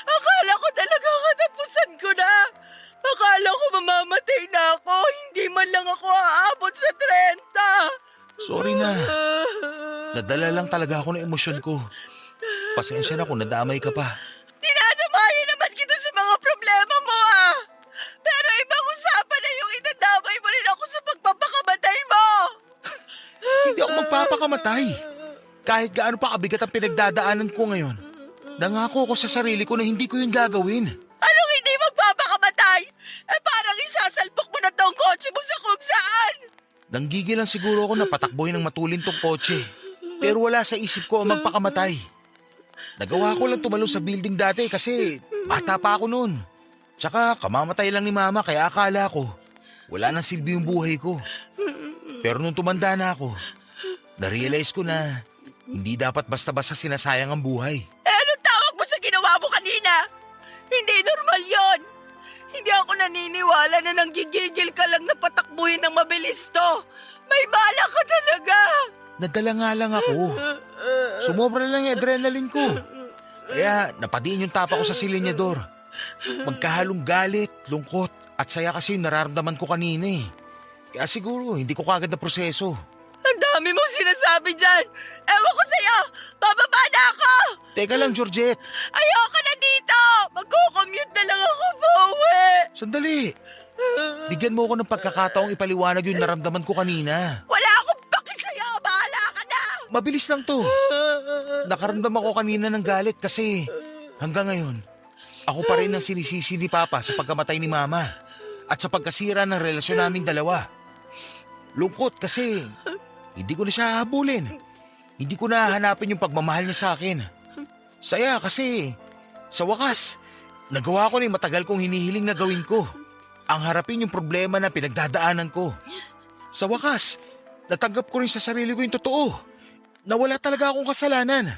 Akala ko talaga katapusan ko na. Akala ko mamamatay na ako. Hindi man lang ako aabot sa 30. Sorry na. Nadala lang talaga ako ng emosyon ko. Pasensya na kung nadamay ka pa. Dinadamayan naman kita sa mga problema mo ah. Pero ibang usapan na yung idadamay mo rin ako sa pagpapakamatay mo. Hindi ako magpapakamatay. Kahit gaano pa kabigat ang pinagdadaanan ko ngayon. Nangako ko sa sarili ko na hindi ko yun gagawin. Anong hindi magpapakamatay? Eh parang isasalpok mo na tong kotse mo sa kung saan. Nanggigil lang siguro ako na patakbohin ng matulin tong kotse. Pero wala sa isip ko ang magpakamatay. Nagawa ko lang tumalon sa building dati kasi bata pa ako noon. Tsaka kamamatay lang ni mama kaya akala ko wala nang silbi yung buhay ko. Pero nung tumanda na ako, na-realize ko na hindi dapat basta-basta sinasayang ang buhay. Eh anong tawag mo sa ginawa mo kanina? Hindi normal yon. Hindi ako naniniwala na nanggigigil ka lang na patakbuhin ng mabilis to. May bala ka talaga. Nadala nga lang ako. Sumobra lang yung adrenaline ko. Kaya napadiin yung tapa ko sa silinyador. Magkahalong galit, lungkot at saya kasi yung nararamdaman ko kanina eh. Kaya siguro hindi ko kagad na proseso. Ang dami mong sinasabi dyan. Ewan ko sa'yo. Bababa na ako. Teka lang, Georgette. Ayoko na dito. Magko-commute na lang ako pauwi. Sandali. Bigyan mo ako ng pagkakataong ipaliwanag yung naramdaman ko kanina. Wala akong paki sa'yo. Bahala ka na. Mabilis lang to. Nakaramdam ako kanina ng galit kasi hanggang ngayon, ako pa rin ang sinisisi ni Papa sa pagkamatay ni Mama at sa pagkasira ng relasyon naming dalawa. Lungkot kasi hindi ko na siya hahabulin. Hindi ko na hahanapin yung pagmamahal niya sa akin. Saya kasi sa wakas, nagawa ko na yung matagal kong hinihiling na gawin ko. Ang harapin yung problema na pinagdadaanan ko. Sa wakas, natanggap ko rin sa sarili ko yung totoo. Na wala talaga akong kasalanan.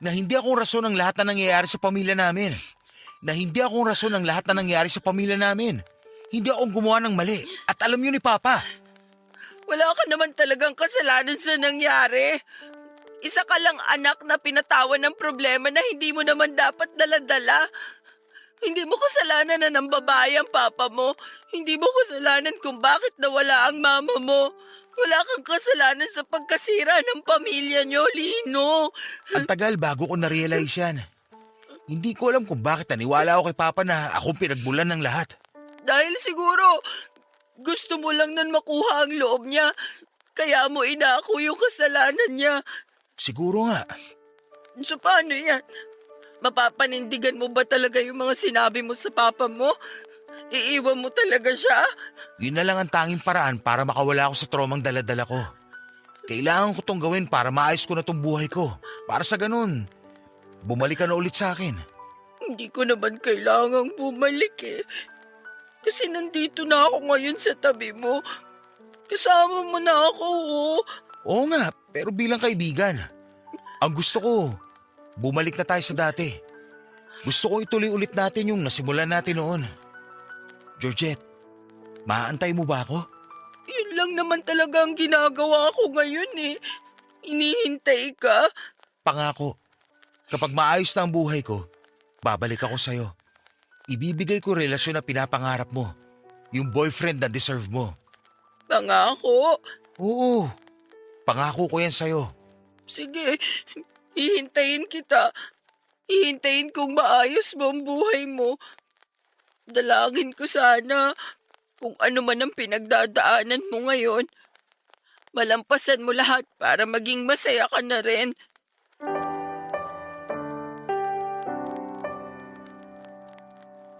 Na hindi akong rason ng lahat na nangyayari sa pamilya namin. na hindi akong rason ng lahat na nangyari sa pamilya namin. Hindi akong gumawa ng mali at alam yun ni Papa. Wala ka naman talagang kasalanan sa nangyari. Isa ka lang anak na pinatawan ng problema na hindi mo naman dapat daladala. Hindi mo kasalanan na ng babae ang papa mo. Hindi mo kasalanan kung bakit nawala ang mama mo. Wala kang kasalanan sa pagkasira ng pamilya niyo, Lino. Ang tagal bago ko na-realize yan. Hindi ko alam kung bakit naniwala ako kay Papa na akong pinagmulan ng lahat. Dahil siguro, gusto mo lang nan makuha ang loob niya. Kaya mo inako yung kasalanan niya. Siguro nga. So paano yan? Mapapanindigan mo ba talaga yung mga sinabi mo sa papa mo? Iiwan mo talaga siya? Yun na lang ang tanging paraan para makawala ako sa traumang daladala ko. Kailangan ko tong gawin para maayos ko na tong buhay ko. Para sa ganun, bumalik ka na ulit sa akin. Hindi ko naman kailangang bumalik eh. Kasi nandito na ako ngayon sa tabi mo. Kasama mo na ako, oh. Oo nga, pero bilang kaibigan. Ang gusto ko, bumalik na tayo sa dati. Gusto ko ituloy ulit natin yung nasimulan natin noon. Georgette, maaantay mo ba ako? Yun lang naman talaga ang ginagawa ko ngayon eh. Inihintay ka. Pangako, kapag maayos na ang buhay ko, babalik ako sa'yo. Ibibigay ko relasyon na pinapangarap mo. Yung boyfriend na deserve mo. Pangako. Oo, pangako ko yan sa'yo. Sige, hihintayin kita. Hihintayin kong maayos mo ang buhay mo. Dalangin ko sana kung ano man ang pinagdadaanan mo ngayon. Malampasan mo lahat para maging masaya ka na rin.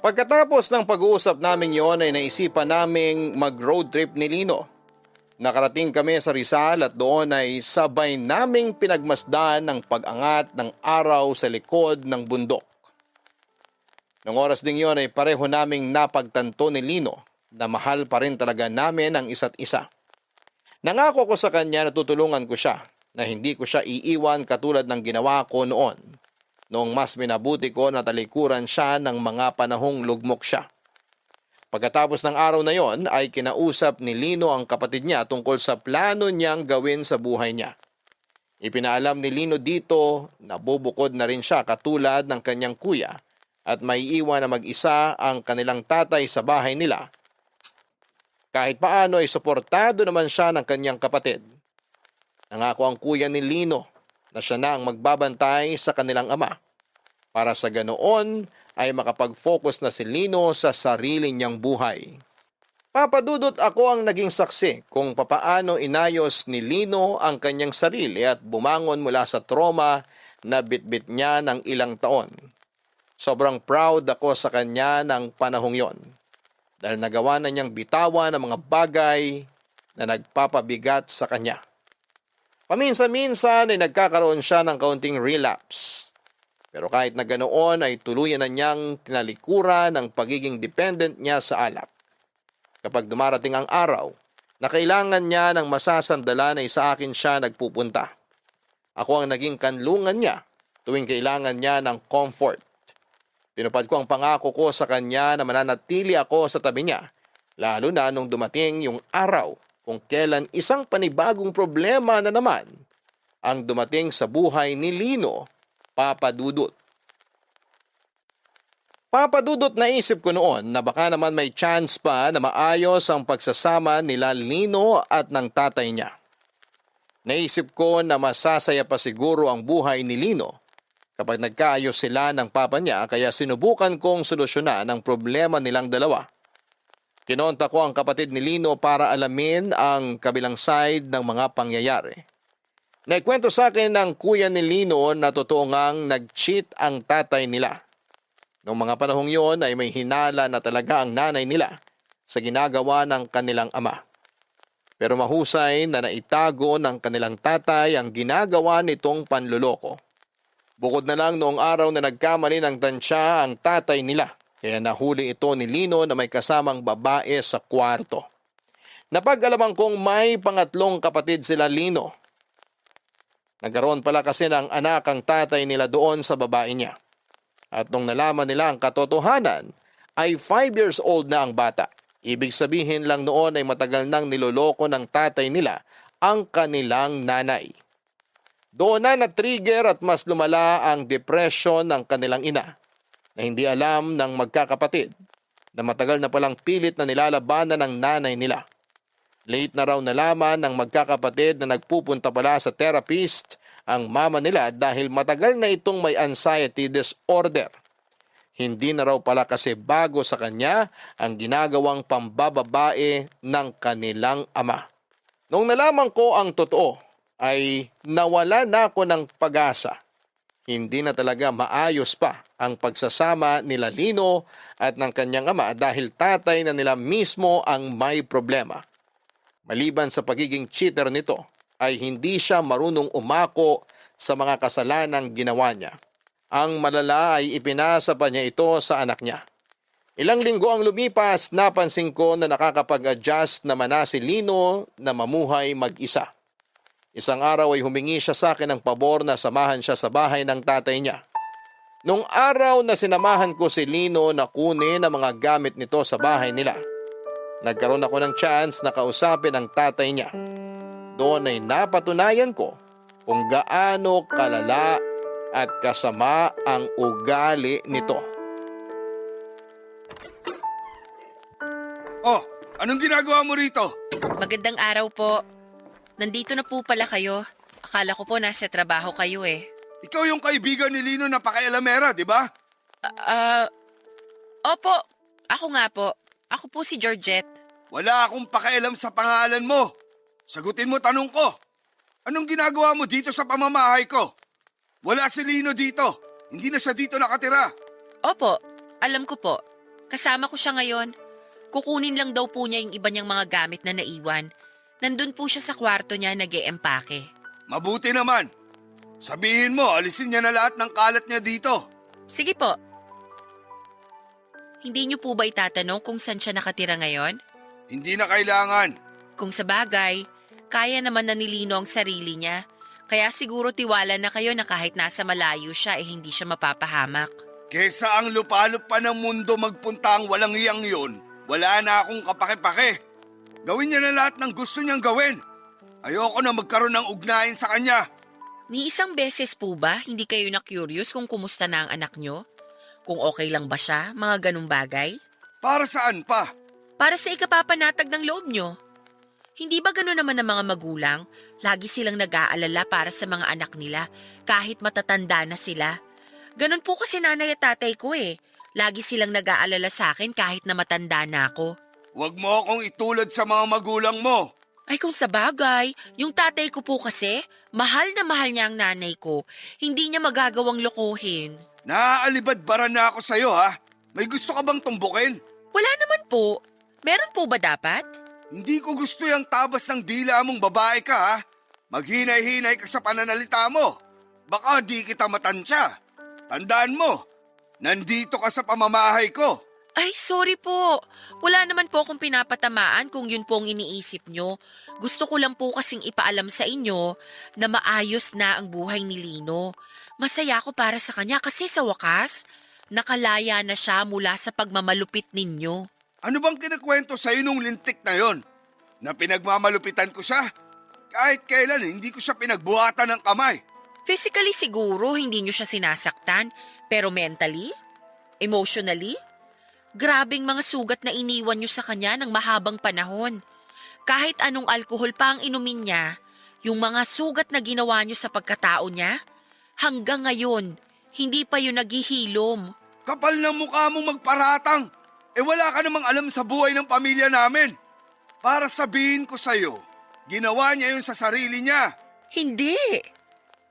Pagkatapos ng pag-uusap namin yon ay naisipan naming mag-road trip ni Lino. Nakarating kami sa Rizal at doon ay sabay naming pinagmasdan ng pag-angat ng araw sa likod ng bundok. Nung oras ding yon ay pareho naming napagtanto ni Lino na mahal pa rin talaga namin ang isa't isa. Nangako ko sa kanya na tutulungan ko siya, na hindi ko siya iiwan katulad ng ginawa ko noon. Noong mas minabuti ko na talikuran siya ng mga panahong lugmok siya. Pagkatapos ng araw na yon ay kinausap ni Lino ang kapatid niya tungkol sa plano niyang gawin sa buhay niya. Ipinaalam ni Lino dito na bubukod na rin siya katulad ng kanyang kuya at may iwan na mag-isa ang kanilang tatay sa bahay nila. Kahit paano ay suportado naman siya ng kanyang kapatid. Nangako ang kuya ni Lino na siya na ang magbabantay sa kanilang ama. Para sa ganoon ay makapag-focus na si Lino sa sarili niyang buhay. Papadudot ako ang naging saksi kung papaano inayos ni Lino ang kanyang sarili at bumangon mula sa trauma na bitbit niya ng ilang taon. Sobrang proud ako sa kanya ng panahong yon dahil nagawa na niyang bitawan ang mga bagay na nagpapabigat sa kanya. Paminsan-minsan ay nagkakaroon siya ng kaunting relapse. Pero kahit na ganoon ay tuluyan na niyang tinalikuran ang pagiging dependent niya sa alak. Kapag dumarating ang araw na kailangan niya ng masasandalan ay sa akin siya nagpupunta. Ako ang naging kanlungan niya tuwing kailangan niya ng comfort. Pinupad ko ang pangako ko sa kanya na mananatili ako sa tabi niya, lalo na nung dumating yung araw kung kailan isang panibagong problema na naman ang dumating sa buhay ni Lino, Papa Dudut. Papa Dudut, naisip ko noon na baka naman may chance pa na maayos ang pagsasama nila Lino at ng tatay niya. Naisip ko na masasaya pa siguro ang buhay ni Lino kapag nagkaayos sila ng papa niya, kaya sinubukan kong solusyonan ang problema nilang dalawa. Kinonta ko ang kapatid ni Lino para alamin ang kabilang side ng mga pangyayari. Naikwento sa akin ng kuya ni Lino na totoo ngang nag-cheat ang tatay nila. Noong mga panahong yon ay may hinala na talaga ang nanay nila sa ginagawa ng kanilang ama. Pero mahusay na naitago ng kanilang tatay ang ginagawa nitong panluloko. Bukod na lang noong araw na nagkamali ng tansya ang tatay nila, kaya nahuli ito ni Lino na may kasamang babae sa kwarto. Napag-alaman kong may pangatlong kapatid sila Lino. Nagkaroon pala kasi ng anak ang tatay nila doon sa babae niya. At nung nalaman nila ang katotohanan, ay 5 years old na ang bata. Ibig sabihin lang noon ay matagal nang niloloko ng tatay nila ang kanilang nanay. Doon na na-trigger at mas lumala ang depression ng kanilang ina na hindi alam ng magkakapatid na matagal na palang pilit na nilalabanan ng nanay nila. Late na raw nalaman ng magkakapatid na nagpupunta pala sa therapist ang mama nila dahil matagal na itong may anxiety disorder. Hindi na raw pala kasi bago sa kanya ang ginagawang pambababae ng kanilang ama. Nung nalaman ko ang totoo, ay nawala na ako ng pag-asa. Hindi na talaga maayos pa ang pagsasama nila Lino at ng kanyang ama dahil tatay na nila mismo ang may problema. Maliban sa pagiging cheater nito, ay hindi siya marunong umako sa mga kasalanang ginawa niya. Ang malala ay ipinasa pa niya ito sa anak niya. Ilang linggo ang lumipas, napansin ko na nakakapag-adjust naman na si Lino na mamuhay mag-isa. Isang araw ay humingi siya sa akin ng pabor na samahan siya sa bahay ng tatay niya. Nung araw na sinamahan ko si Lino na kunin ang mga gamit nito sa bahay nila, nagkaroon ako ng chance na kausapin ang tatay niya. Doon ay napatunayan ko kung gaano kalala at kasama ang ugali nito. Oh, anong ginagawa mo rito? Magandang araw po. Nandito na po pala kayo. Akala ko po nasa trabaho kayo eh. Ikaw yung kaibigan ni Lino na pakialamera, di ba? Opo. Ako nga po. Ako po si Georgette. Wala akong pakialam sa pangalan mo. Sagutin mo tanong ko. Anong ginagawa mo dito sa pamamahay ko? Wala si Lino dito. Hindi na siya dito nakatira. Opo. Alam ko po. Kasama ko siya ngayon. Kukunin lang daw po niya yung iba niyang mga gamit na naiwan. Nandun po siya sa kwarto niya nag-e-empake. Mabuti naman. Sabihin mo, alisin niya na lahat ng kalat niya dito. Sige po. Hindi niyo po ba itatanong kung saan siya nakatira ngayon? Hindi na kailangan. Kung sa bagay, kaya naman na nilino ang sarili niya. Kaya siguro tiwala na kayo na kahit nasa malayo siya hindi siya mapapahamak. Kesa ang lupalop pa ng mundo magpunta ang walang iyang yun, wala na akong kapake-pake. Gawin niya na lahat ng gusto niyang gawin. Ayoko na magkaroon ng ugnayan sa kanya. Ni isang beses po ba hindi kayo na-curious kung kumusta na ang anak niyo? Kung okay lang ba siya, mga ganung bagay? Para saan pa? Para sa ikapapanatag ng loob niyo. Hindi ba gano'n naman ang mga magulang? Lagi silang nag-aalala para sa mga anak nila kahit matatanda na sila. Ganon po kasi nanay at tatay ko eh. Lagi silang nag-aalala sa akin kahit na matanda na ako. Huwag mo akong itulad sa mga magulang mo. Ay kung sa bagay, yung tatay ko po kasi, mahal na mahal niya ang nanay ko. Hindi niya magagawang lokohin. Naaalibadbaran na ako sa'yo ha. May gusto ka bang tumbukin? Wala naman po. Meron po ba dapat? Hindi ko gusto yung tabas ng dila mong babae ka ha. Maghinay-hinay ka sa pananalita mo. Baka di kita matansya. Tandaan mo, nandito ka sa pamamahay ko. Ay, sorry po. Wala naman po akong pinapatamaan kung yun po ang iniisip nyo. Gusto ko lang po kasing ipaalam sa inyo na maayos na ang buhay ni Lino. Masaya ako para sa kanya kasi sa wakas, nakalaya na siya mula sa pagmamalupit ninyo. Ano bang kinakwento sa'yo nung lintik na yon? Na pinagmamalupitan ko siya? Kahit kailan hindi ko siya pinagbuhatan ng kamay. Physically siguro hindi nyo siya sinasaktan, pero mentally? Emotionally? Grabing mga sugat na iniwan nyo sa kanya ng mahabang panahon. Kahit anong alkohol pa ang inumin niya, yung mga sugat na ginawa nyo sa pagkatao niya, hanggang ngayon, hindi pa yun naghihilom. Kapal na mukha mong magparatang. Wala ka namang alam sa buhay ng pamilya namin. Para sabihin ko sa'yo, ginawa niya yun sa sarili niya. Hindi.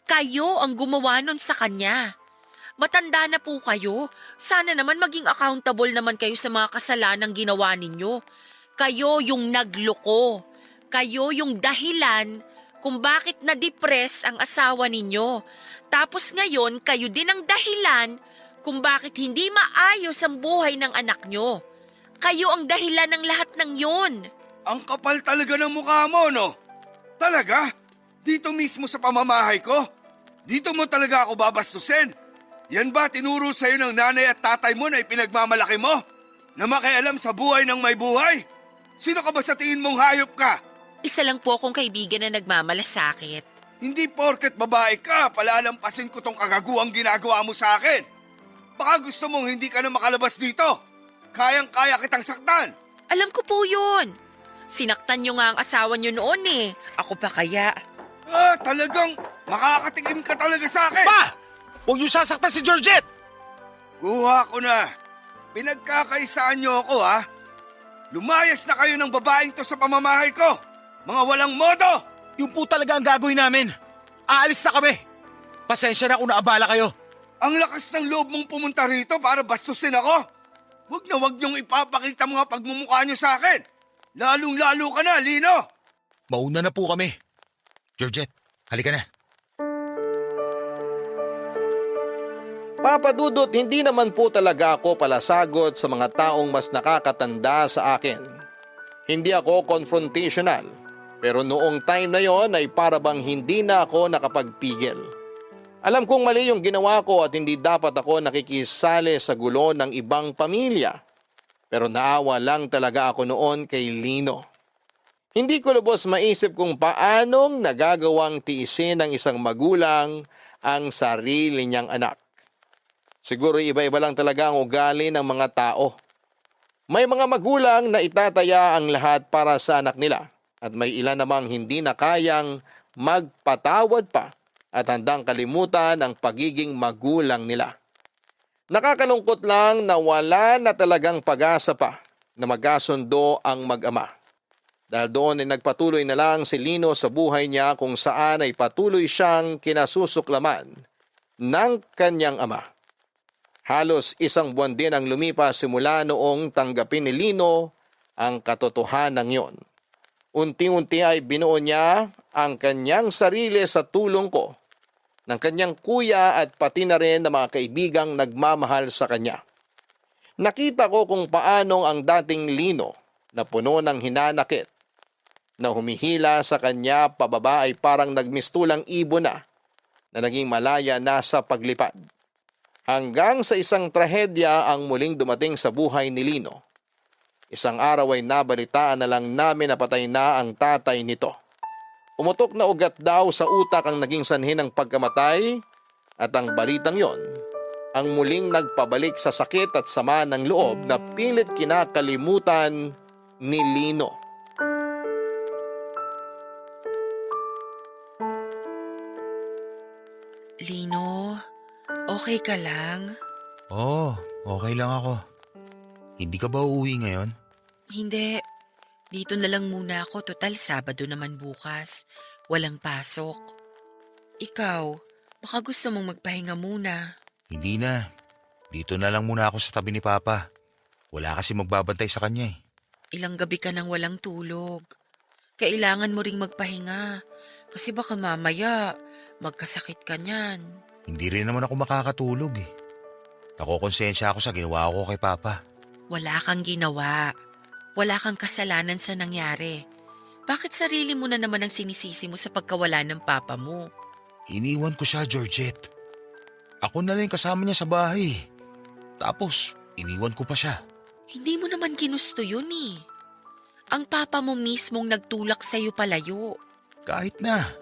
Kayo ang gumawa nun sa kanya. Matanda na po kayo. Sana naman maging accountable naman kayo sa mga kasalanang ginawa ninyo. Kayo yung nagloko. Kayo yung dahilan kung bakit na-depress ang asawa ninyo. Tapos ngayon, kayo din ang dahilan kung bakit hindi maayos ang buhay ng anak nyo. Kayo ang dahilan ng lahat ng yun. Ang kapal talaga ng mukha mo, no? Talaga? Dito mismo sa pamamahay ko? Dito mo talaga ako babastusin? Yan ba tinuro sa'yo ng nanay at tatay mo na ipinagmamalaki mo? Na makialam sa buhay ng may buhay? Sino ka ba sa tingin mong hayop ka? Isa lang po akong kaibigan na nagmamalasakit. Hindi porket babae ka, palalampasin ko tong kagaguang ginagawa mo sa akin. Baka gusto mong hindi ka na makalabas dito. Kayang-kaya kitang saktan. Alam ko po yun. Sinaktan niyo nga ang asawa niyo noon eh. Ako pa kaya? Talagang makakatikim ka talaga sa akin. Pa! Huwag niyo sasaktan si Georgette! Kuha ko na. Pinagkakaisaan niyo ako, ha? Lumayas na kayo ng babaeng to sa pamamahay ko. Mga walang modo! Yung po talaga ang gagawin namin. Aalis na kami. Pasensya na kung naabala kayo. Ang lakas ng loob mong pumunta rito para bastusin ako. Huwag niyong ipapakita mga pagmumukha niyo sa akin. Lalong-lalo ka na, Lino. Mauna na po kami. Georgette, halika na. Papa Dudut, hindi naman po talaga ako palasagot sa mga taong mas nakakatanda sa akin. Hindi ako confrontational, pero noong time na yon ay parabang hindi na ako nakapagpigil. Alam kong mali yung ginawa ko at hindi dapat ako nakikisali sa gulo ng ibang pamilya. Pero naawa lang talaga ako noon kay Lino. Hindi ko lubos maisip kung paanong nagagawang tiisin ng isang magulang ang sarili niyang anak. Siguro iba-iba lang talaga ang ugali ng mga tao. May mga magulang na itataya ang lahat para sa anak nila at may ilan namang hindi na kayang magpatawad pa at handang kalimutan ang pagiging magulang nila. Nakakalungkot lang na wala na talagang pag-asa pa na magkasundo ang mag-ama. Dahil doon ay nagpatuloy na lang si Lino sa buhay niya kung saan ay patuloy siyang kinasusuklaman ng kanyang ama. Halos isang buwan din ang lumipas simula noong tanggapin ni Lino ang katotohanan yon. Unti-unti ay binuo niya ang kanyang sarili sa tulong ko, ng kanyang kuya at pati na rin ng mga kaibigang nagmamahal sa kanya. Nakita ko kung paanong ang dating Lino na puno ng hinanakit, na humihila sa kanya pababa ay parang nagmistulang ibon na naging malaya na sa paglipad. Hanggang sa isang trahedya ang muling dumating sa buhay ni Lino. Isang araw ay nabalitaan na lang namin na patay na ang tatay nito. Umutok na ugat daw sa utak ang naging sanhi ng pagkamatay at ang balitang yon ang muling nagpabalik sa sakit at sama ng loob na pilit kinakalimutan ni Lino. Lino, okay ka lang? Oo, okay lang ako. Hindi ka ba uuwi ngayon? Hindi. Dito na lang muna ako. Total, Sabado naman bukas. Walang pasok. Ikaw, baka gusto mong magpahinga muna. Hindi na. Dito na lang muna ako sa tabi ni Papa. Wala kasi magbabantay sa kanya eh. Ilang gabi ka nang walang tulog. Kailangan mo ring magpahinga. Kasi baka mamaya, magkasakit ka niyan. Hindi rin naman ako makakatulog eh. Nakokonsensya ako sa ginawa ko kay Papa. Wala kang ginawa. Wala kang kasalanan sa nangyari. Bakit sarili mo na naman ang sinisisi mo sa pagkawala ng papa mo? Iniwan ko siya, Georgette. Ako na lang kasama niya sa bahay. Tapos, iniwan ko pa siya. Hindi mo naman ginusto yun eh. Ang papa mo mismong nagtulak sa'yo palayo. Kahit na.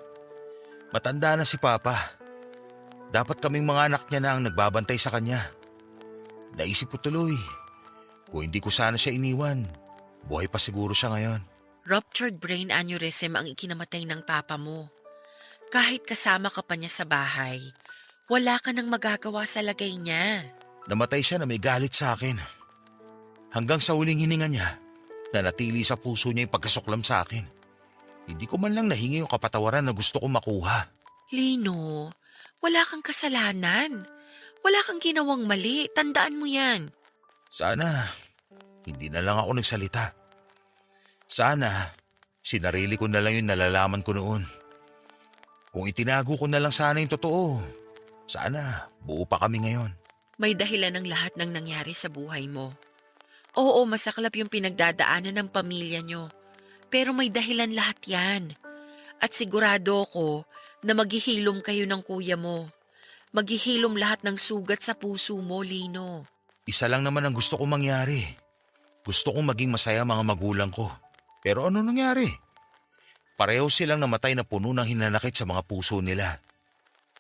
Matanda na si Papa. Dapat kaming mga anak niya na ang nagbabantay sa kanya. Naisip ko tuloy. Kung hindi ko sana siya iniwan, buhay pa siguro siya ngayon. Ruptured brain aneurysm ang ikinamatay ng papa mo. Kahit kasama ka pa niya sa bahay, wala ka nang magagawa sa lagay niya. Namatay siya na may galit sa akin. Hanggang sa huling hininga niya, nanatili sa puso niya yung pagkasuklam sa akin. Hindi ko man lang nahingi yung kapatawaran na gusto kong makuha. Lino, wala kang kasalanan. Wala kang ginawang mali. Tandaan mo yan. Sana, hindi na lang ako nagsalita. Sana, sinarili ko na lang yung nalalaman ko noon. Kung itinago ko na lang sana yung totoo, sana buo pa kami ngayon. May dahilan ng lahat ng nangyari sa buhay mo. Oo, masaklap yung pinagdadaanan ng pamilya nyo. Pero may dahilan lahat yan. At sigurado ko na maghihilom kayo ng kuya mo. Maghihilom lahat ng sugat sa puso mo, Lino. Isa lang naman ang gusto kong mangyari. Gusto kong maging masaya mga magulang ko. Pero ano nangyari? Pareho silang namatay na puno ng hinanakit sa mga puso nila.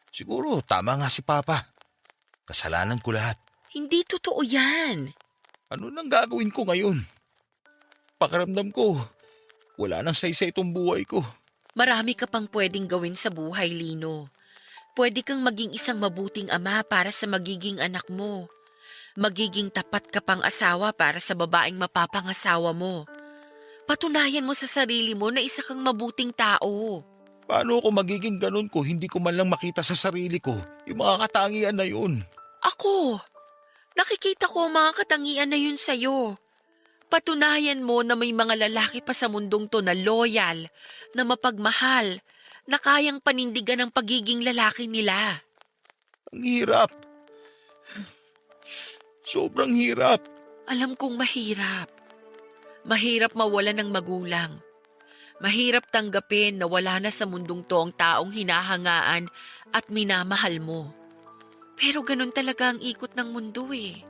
Siguro tama nga si Papa. Kasalanan ko lahat. Hindi totoo yan. Ano nang gagawin ko ngayon? Pakiramdam ko, wala nang saysay itong buhay ko. Marami ka pang pwedeng gawin sa buhay, Lino. Pwede kang maging isang mabuting ama para sa magiging anak mo. Magiging tapat ka pang asawa para sa babaeng mapapangasawa mo. Patunayan mo sa sarili mo na isa kang mabuting tao. Paano ako magiging ganun ko hindi ko man lang makita sa sarili ko yung mga katangian na yun? Ako, nakikita ko ang mga katangian na yun sa'yo. Patunayan mo na may mga lalaki pa sa mundong to na loyal, na mapagmahal, na kayang panindigan ang pagiging lalaki nila. Ang hirap. Sobrang hirap. Alam kong mahirap. Mahirap mawala ng magulang. Mahirap tanggapin na wala na sa mundong to ang taong hinahangaan at minamahal mo. Pero ganun talaga ang ikot ng mundo eh.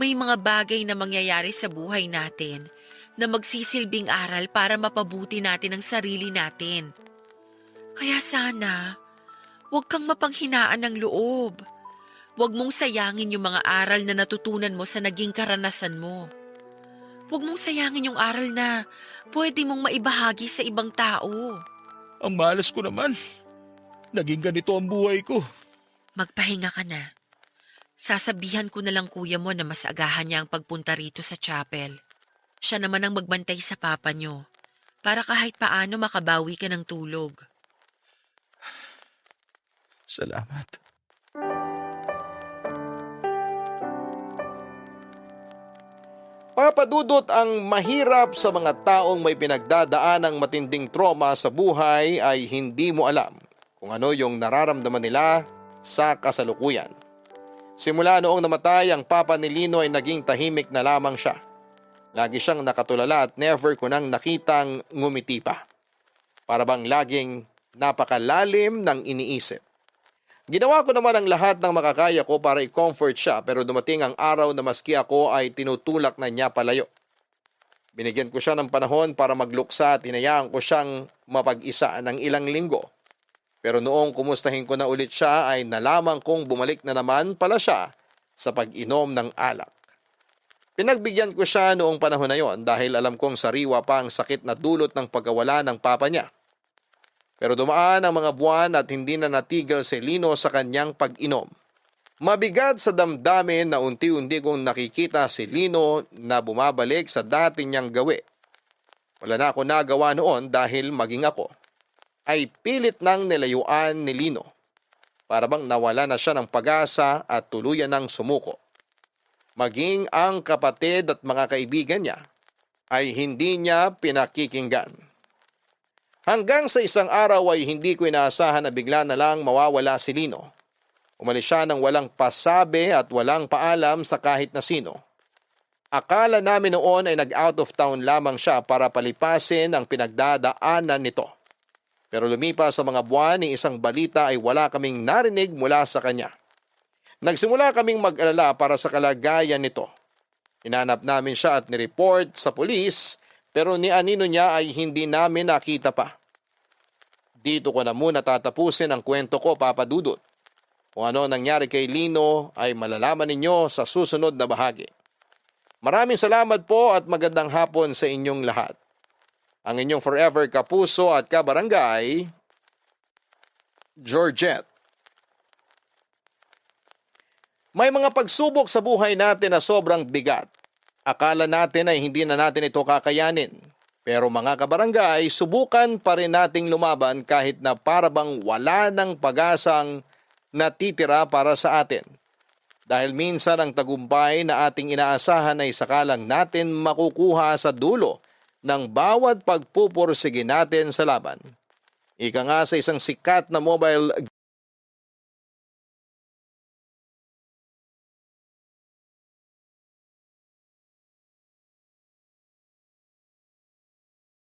May mga bagay na mangyayari sa buhay natin na magsisilbing aral para mapabuti natin ang sarili natin. Kaya sana, huwag kang mapanghinaan ng loob. Huwag mong sayangin yung mga aral na natutunan mo sa naging karanasan mo. Huwag mong sayangin yung aral na pwede mong maibahagi sa ibang tao. Ang malas ko naman. Naging ganito ang buhay ko. Magpahinga ka na. Sasabihan ko na lang kuya mo na mas agahan niya ang pagpunta rito sa chapel. Siya naman ang magbantay sa papa niyo para kahit paano makabawi ka ng tulog. Salamat. Papadudot, ang mahirap sa mga taong may pinagdadaan ng matinding trauma sa buhay ay hindi mo alam kung ano yung nararamdaman nila sa kasalukuyan. Simula noong namatay ang papa ni Lino ay naging tahimik na lamang siya. Lagi siyang nakatulala at never ko nang nakitang ngumiti pa. Para bang laging napakalalim ng iniisip. Ginawa ko naman ang lahat ng makakaya ko para i-comfort siya, pero dumating ang araw na maski ako ay tinutulak na niya palayo. Binigyan ko siya ng panahon para magluksa at hinayaan ko siyang mapag-isa ng ilang linggo. Pero noong kumustahin ko na ulit siya ay nalaman kong bumalik na naman pala siya sa pag-inom ng alak. Pinagbigyan ko siya noong panahon na yon dahil alam kong sariwa pa ang sakit na dulot ng pagkawala ng papa niya. Pero dumaan ang mga buwan at hindi na natigil si Lino sa kanyang pag-inom. Mabigat sa damdamin na unti-unti kong nakikita si Lino na bumabalik sa dati niyang gawi. Wala na ako nagawa noon dahil maging ako ay pilit nang nilayuan ni Lino. Para bang nawala na siya ng pag-asa at tuluyan ng sumuko. Maging ang kapatid at mga kaibigan niya ay hindi niya pinakikinggan. Hanggang sa isang araw ay hindi ko inaasahan na bigla na lang mawawala si Lino. Umalis siya ng walang pasabi at walang paalam sa kahit na sino. Akala namin noon ay nag-out of town lamang siya para palipasin ang pinagdadaanan nito. Pero lumipas sa mga buwan, ni isang balita ay wala kaming narinig mula sa kanya. Nagsimula kaming mag-alala para sa kalagayan nito. Hinanap namin siya at nireport sa pulis, pero ni anino niya ay hindi namin nakita pa. Dito ko na muna tatapusin ang kwento ko, Papa Dudut. Kung ano nangyari kay Lino ay malalaman ninyo sa susunod na bahagi. Maraming salamat po at magandang hapon sa inyong lahat. Ang inyong forever kapuso at kabarangay, Georgette. May mga pagsubok sa buhay natin na sobrang bigat. Akala natin ay hindi na natin ito kakayanin. Pero mga kabarangay, subukan pa rin nating lumaban kahit na parabang wala ng pag-asang natitira para sa atin. Dahil minsan ang tagumpay na ating inaasahan ay sakalang natin makukuha sa dulo ng bawat pagpupursige natin sa laban. Ika nga sa isang sikat na mobile